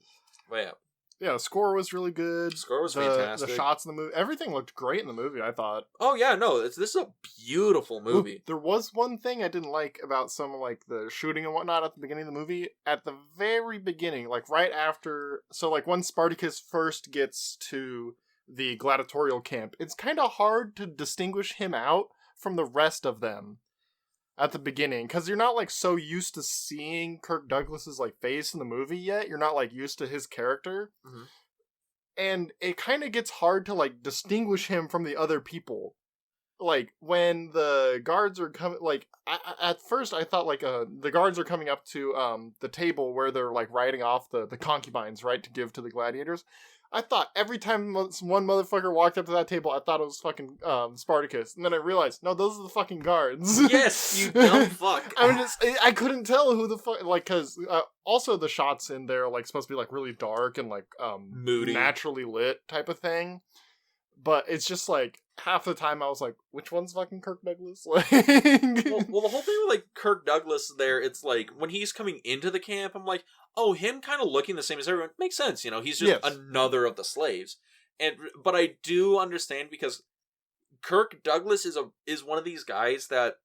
But yeah, the score was really good. The score was fantastic. The shots in the movie, everything looked great in the movie, I thought. Oh yeah, no, this is a beautiful movie. Ooh, there was one thing I didn't like about some like the shooting and whatnot at the beginning of the movie. At the very beginning, like right after, so like when Spartacus first gets to the gladiatorial camp, it's kind of hard to distinguish him out from the rest of them at the beginning, because you're not like so used to seeing Kirk Douglas's like face in the movie yet. You're not like used to his character. Mm-hmm. And it kind of gets hard to like distinguish him from the other people. Like when the guards are coming, like at first I thought like the guards are coming up to the table where they're like writing off the concubines, right, to give to the gladiators. I thought every time one motherfucker walked up to that table, I thought it was fucking Spartacus. And then I realized, no, those are the fucking guards. Yes, you dumb fuck. I couldn't tell who the fuck, like, because also the shots in there are, like, supposed to be, like, really dark and, like, moody, naturally lit type of thing. But it's just, like, half the time I was like, which one's fucking Kirk Douglas? Like, well, the whole thing with, like, Kirk Douglas there, it's like, when he's coming into the camp, I'm like, oh, him kind of looking the same as everyone makes sense, you know, he's just another of the slaves. But I do understand, because Kirk Douglas is one of these guys that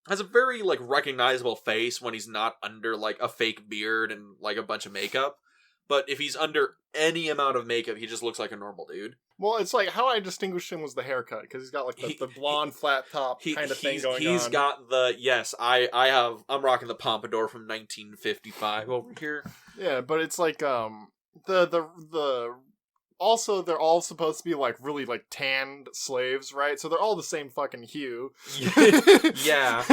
has a very, like, recognizable face when he's not under, like, a fake beard and, like, a bunch of makeup. But if he's under any amount of makeup, he just looks like a normal dude. Well, it's like, how I distinguished him was the haircut, because he's got, like, the blonde, flat top kind of thing going on. He's got the, yes, I'm rocking the pompadour from 1955 over here. Yeah, but it's like, also, they're all supposed to be, like, really, like, tanned slaves, right? So they're all the same fucking hue. Yeah.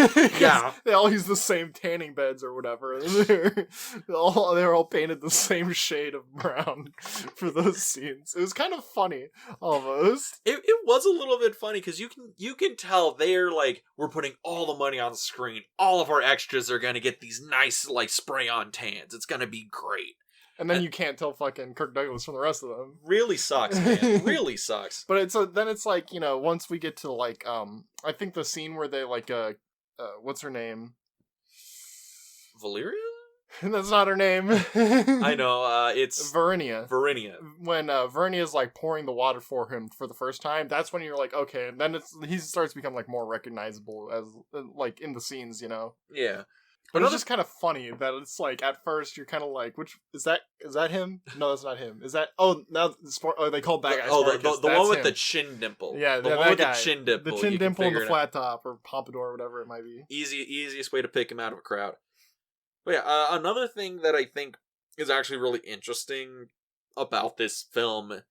They all use the same tanning beds or whatever. They're all painted the same shade of brown for those scenes. It was kind of funny, almost. It was a little bit funny, because you can tell they're, like, we're putting all the money on the screen. All of our extras are going to get these nice, like, spray-on tans. It's going to be great. And then you can't tell fucking Kirk Douglas from the rest of them. Really sucks, man. Really sucks. But then it's like, you know, once we get to, like, I think the scene where they, like, what's her name? Valeria? That's not her name. I know, it's... Verinia. When Verinia's, like, pouring the water for him for the first time, that's when you're like, okay, and then he starts to become, like, more recognizable as, like, in the scenes, you know? Yeah. But it's just kind of funny that it's like, at first you're kind of like, which is that him? No, that's not him. Is that? Oh, now they called that guy. Spartacus. The one with him. The chin dimple. Yeah, the one with guy. The chin dimple. The chin dimple and the flat top or pompadour or whatever it might be. Easiest way to pick him out of a crowd. But yeah, another thing that I think is actually really interesting about this film,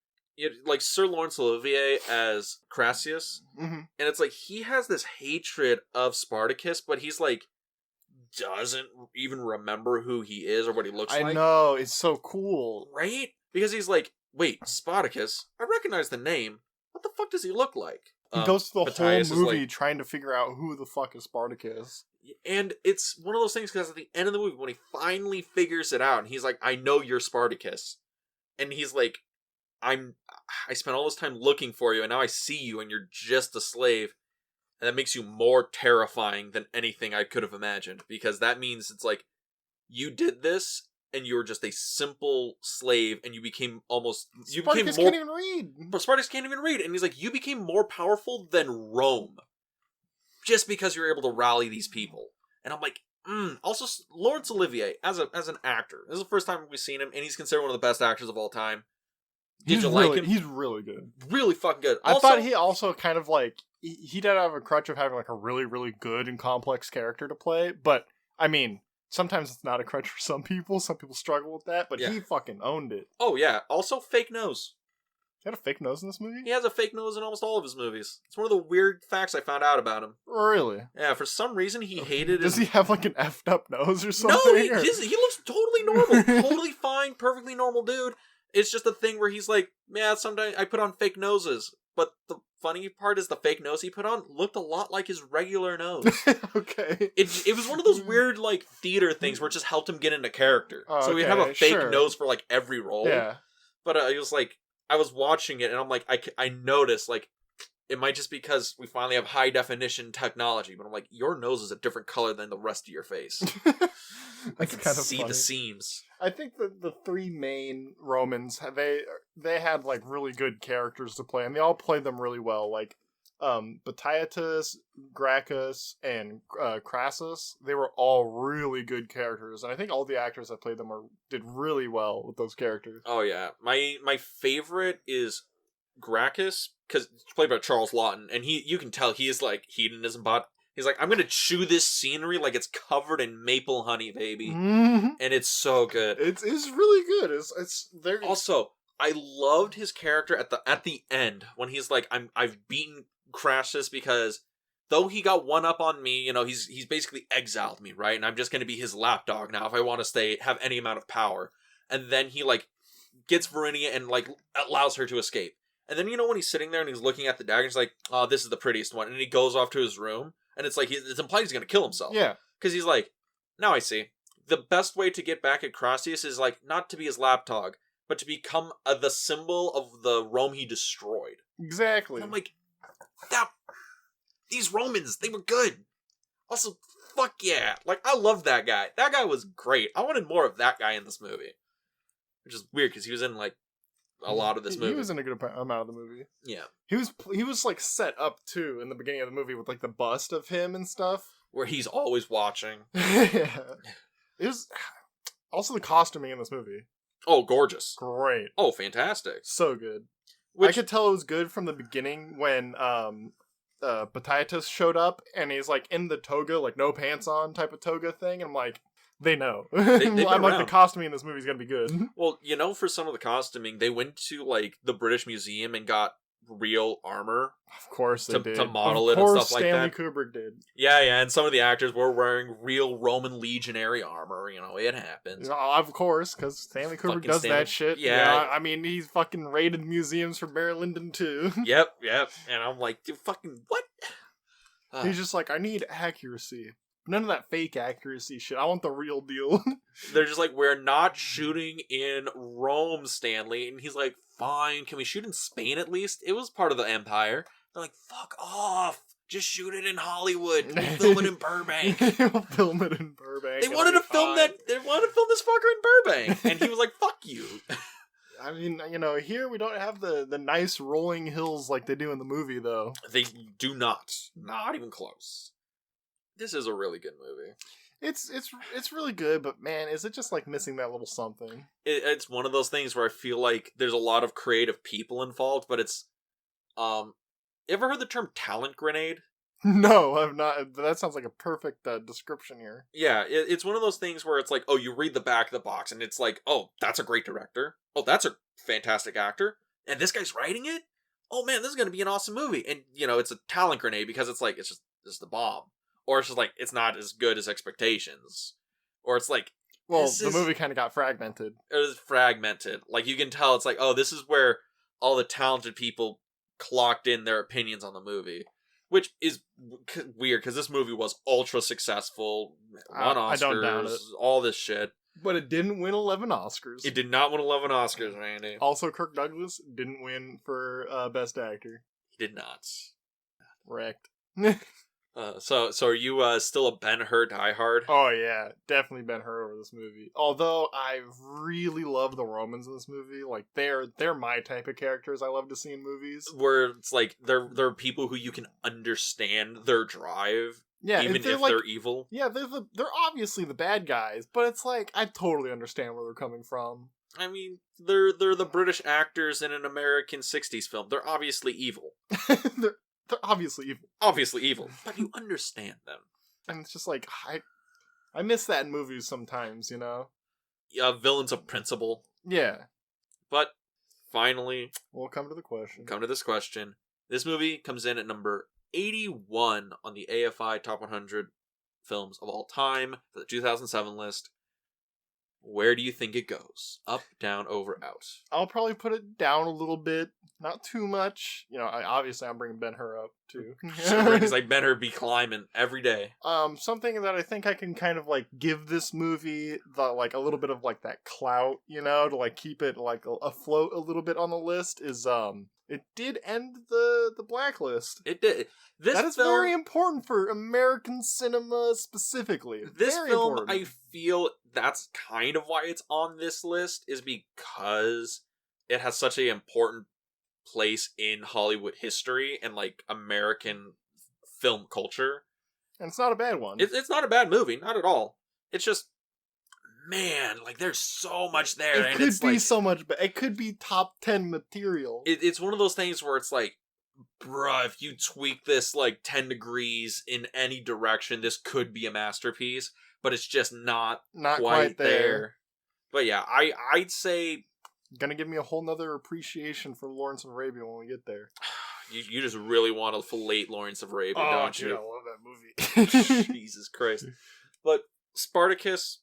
like Sir Laurence Olivier as Crassus, and it's like he has this hatred of Spartacus, but he's like, doesn't even remember who he is or what he looks like. I know, it's so cool. Right? Because he's like, wait, Spartacus? I recognize the name. What the fuck does he look like? He goes through the whole movie trying to figure out who the fuck is Spartacus. And it's one of those things, because at the end of the movie, when he finally figures it out, and he's like, I know you're Spartacus. And he's like, I spent all this time looking for you, and now I see you, and you're just a slave. And that makes you more terrifying than anything I could have imagined. Because that means it's like, you did this, and you were just a simple slave, and you became Spartacus can't even read. But Spartacus can't even read. And he's like, you became more powerful than Rome. Just because you're able to rally these people. And I'm like, Also, Laurence Olivier, as an actor, this is the first time we've seen him, and he's considered one of the best actors of all time. Did you like him? He's really good. Really fucking good. I thought he also kind of like, he did have a crutch of having like a really, really good and complex character to play, but I mean, sometimes it's not a crutch for some people. Some people struggle with that, but he fucking owned it. Oh yeah. Also, fake nose. He had a fake nose in this movie? He has a fake nose in almost all of his movies. It's one of the weird facts I found out about him. Really? Yeah, for some reason he hated Does he have like an effed up nose or something? No, he looks totally normal. Totally fine, perfectly normal dude. It's just a thing where he's like, yeah, sometimes I put on fake noses. But the funny part is the fake nose he put on looked a lot like his regular nose. Okay. It was one of those weird, like, theater things where it just helped him get into character. So he'd have a fake nose for, like, every role. Yeah. But it was like, I was watching it and I'm like, I noticed, like, it might just be because we finally have high definition technology. But I'm like, your nose is a different color than the rest of your face. I can kind of see the seams. I think the three main Romans, they had like really good characters to play, and they all played them really well. Like Batiatus, Gracchus, and Crassus, they were all really good characters, and I think all the actors that played them did really well with those characters. Oh yeah, my favorite is Gracchus, because it's played by Charles Laughton, and you can tell he is like hedonism bot. He's like, I'm going to chew this scenery like it's covered in maple honey, baby. Mm-hmm. And it's so good. It's really good. It's very... Also, I loved his character at the end when he's like, I've beaten Crassus because though he got one up on me, you know, he's basically exiled me, right? And I'm just going to be his lapdog now if I want to have any amount of power. And then he like gets Verinia and like allows her to escape. And then when he's sitting there and he's looking at the dagger, he's like, "Oh, this is the prettiest one." And he goes off to his room, and it's like it's implied he's gonna kill himself. Yeah, because he's like, "Now I see. The best way to get back at Crossius is like not to be his lapdog, but to become the symbol of the Rome he destroyed." Exactly. And I'm like, these Romans, they were good. Also, fuck yeah. Like, I love that guy. That guy was great. I wanted more of that guy in this movie. Which is weird, because he was in, like, a lot of this movie. He was in a good amount of the movie. Yeah. He was like, set up, too, in the beginning of the movie with, like, the bust of him and stuff. Where he's always watching. Yeah. It was... Also, the costuming in this movie. Oh, gorgeous. Great. Oh, fantastic. So good. I could tell it was good from the beginning when Batiatus showed up and he's like in the toga, like no pants on type of toga thing. And I'm like, they know. I'm like, the costuming in this movie is going to be good. Well, for some of the costuming, they went to like the British Museum and got real armor. Of course they did. To model it and stuff like that. Stanley Kubrick did. Yeah, and some of the actors were wearing real Roman legionary armor. It happens. Of course, because Stanley Kubrick does that shit. Yeah. I mean, he's fucking raided museums for Barry Lyndon too. Yep. And I'm like, dude, fucking what? He's just like, I need accuracy. None of that fake accuracy shit. I want the real deal. They're just like, we're not shooting in Rome, Stanley. And he's like, fine, can we shoot in Spain at least? It was part of the empire. They're like, fuck off. Just shoot it in Hollywood. We'll film it in Burbank. We'll film it in Burbank. They wanted to film this fucker in Burbank. And he was like, fuck you. I mean, here we don't have the nice rolling hills like they do in the movie, though. They do not. Not even close. This is a really good movie. It's really good, but man, is it just like missing that little something? It's one of those things where I feel like there's a lot of creative people involved, but it's you ever heard the term talent grenade? No, I've not. That sounds like a perfect description here. Yeah, it's one of those things where it's like, oh, you read the back of the box, and it's like, oh, that's a great director. Oh, that's a fantastic actor. And this guy's writing it? Oh man, this is going to be an awesome movie. And, it's a talent grenade because it's like, it's just the bomb. Or it's just like, it's not as good as expectations. Or it's like... Well, the movie kind of got fragmented. It was fragmented. Like, you can tell it's like, oh, this is where all the talented people clocked in their opinions on the movie. Which is weird, because this movie was ultra successful. Won Oscars, I don't doubt it. All this shit. But it didn't win 11 Oscars. It did not win 11 Oscars, Randy. Also, Kirk Douglas didn't win for Best Actor. He did not. Wrecked. So are you still a Ben-Hur diehard? Oh yeah, definitely Ben-Hur over this movie. Although I really love the Romans in this movie. Like they're my type of characters I love to see in movies. Where it's like they're people who you can understand their drive. Yeah, even if they're evil. Yeah, they're obviously the bad guys, but it's like I totally understand where they're coming from. I mean, they're the British actors in an American 60s film. They're obviously evil. They're obviously evil. Obviously evil. But you understand them. And it's just like, I miss that in movies sometimes, Yeah, villains of principle. Yeah. But, finally... We'll come to the question. Come to this question. This movie comes in at number 81 on the AFI Top 100 Films of All Time for the 2007 list. Where do you think it goes? Up, down, over, out? I'll probably put it down a little bit. Not too much. Obviously I'm bringing Ben-Hur up, too. Because like Ben-Hur be climbing every day. Something that I think I can kind of, like, give this movie, a little bit of, like, that clout, to, like, keep it, like, afloat a little bit on the list is, it did end the blacklist. It did. That is very important for American cinema specifically. This very film, important. I feel that's kind of why it's on this list, is because it has such an important place in Hollywood history and, like, American film culture. And it's not a bad one. It's not a bad movie, not at all. It's just, man, like, there's so much there. It could be so much, but it could be top 10 material. It's one of those things where it's like, bruh, if you tweak this, like, 10 degrees in any direction, this could be a masterpiece, but it's just not quite there. But yeah, I'd say... Gonna give me a whole nother appreciation for Lawrence of Arabia when we get there. You just really want to fillet Lawrence of Arabia, don't you? Dude, I love that movie. Jesus Christ. But Spartacus,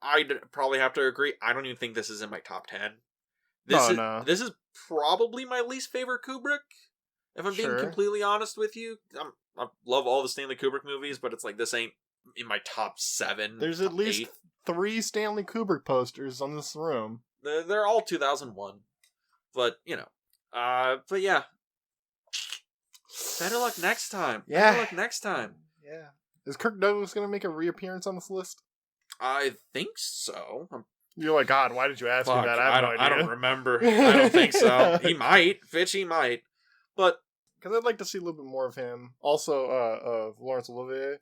I'd probably have to agree. I don't even think this is in my top 10. This is probably my least favorite Kubrick. If I'm being completely honest with you, I love all the Stanley Kubrick movies, but it's like this ain't in my top 7. There's at least 3 Stanley Kubrick posters on this room. They're all 2001, but but yeah. Better luck next time. Yeah. Better luck next time. Yeah. Is Kirk Douglas going to make a reappearance on this list? I think so. You're like, God, why did you ask me that? I don't remember. I don't think so. He might. Fitch, he might. But because I'd like to see a little bit more of him. Also, Laurence Olivier.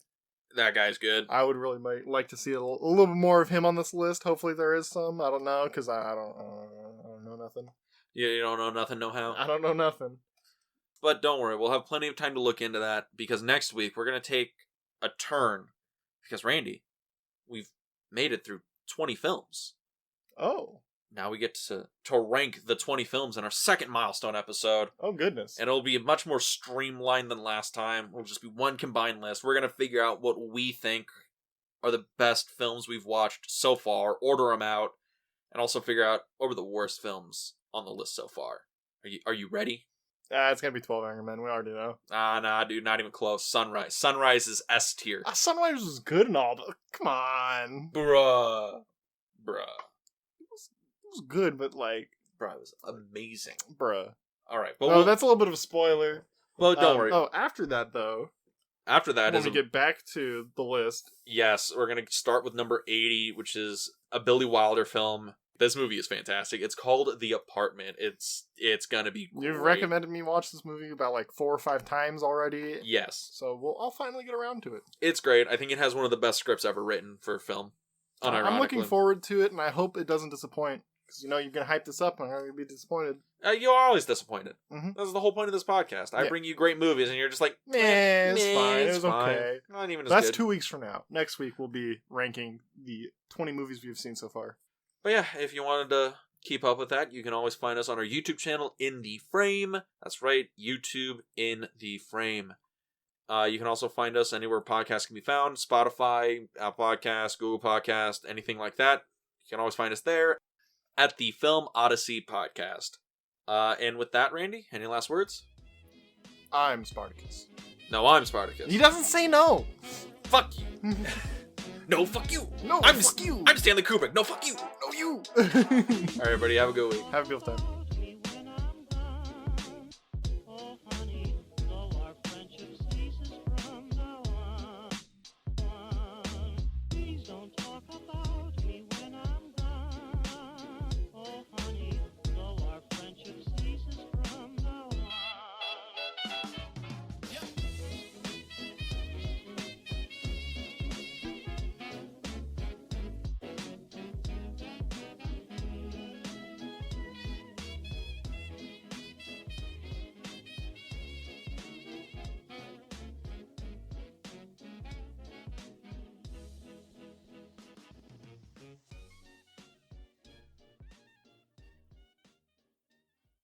That guy's good. I would really like to see a little bit more of him on this list. Hopefully there is some. I don't know, because I don't know nothing. You don't know nothing, no how? I don't know nothing. But don't worry, we'll have plenty of time to look into that, because next week we're going to take a turn. Because, Randy, we've made it through 20 films. Oh. Now we get to rank the 20 films in our second milestone episode. Oh, goodness. And it'll be much more streamlined than last time. It'll just be one combined list. We're going to figure out what we think are the best films we've watched so far, order them out, and also figure out what were the worst films on the list so far. Are you ready? It's going to be 12 Angry Men. We already know. Nah, dude, not even close. Sunrise. Sunrise is S tier. Sunrise was good and all, but come on. Bruh. It was good, but like... Bruh, it was amazing. Bruh. Alright. That's a little bit of a spoiler. Well, don't worry. After that, though... After that when we get back to the list... Yes, we're going to start with number 80, which is a Billy Wilder film. This movie is fantastic. It's called The Apartment. It's gonna be great. You've recommended me watch this movie about like 4 or 5 times already. Yes. So I'll finally get around to it. It's great. I think it has one of the best scripts ever written for film. I'm looking forward to it, and I hope it doesn't disappoint. Because, you're going to hype this up, and I'm going to be disappointed. You're always disappointed. Mm-hmm. That's the whole point of this podcast. I bring you great movies, and you're just like, it's fine. It was okay. Not even as That's good. 2 weeks from now. Next week, we'll be ranking the 20 movies we've seen so far. But yeah, if you wanted to keep up with that, you can always find us on our YouTube channel, In the Frame. That's right, YouTube In the Frame. You can also find us anywhere podcasts can be found. Spotify, Apple Podcasts, Google Podcasts, anything like that. You can always find us there at the Film Odyssey podcast. And with that, Randy, any last words? I'm Spartacus. No, I'm Spartacus. He doesn't say no. Fuck you. No, fuck you. No, fuck you. I'm Stanley Kubrick. No, fuck you. No, you. All right, everybody, have a good week. Have a beautiful time.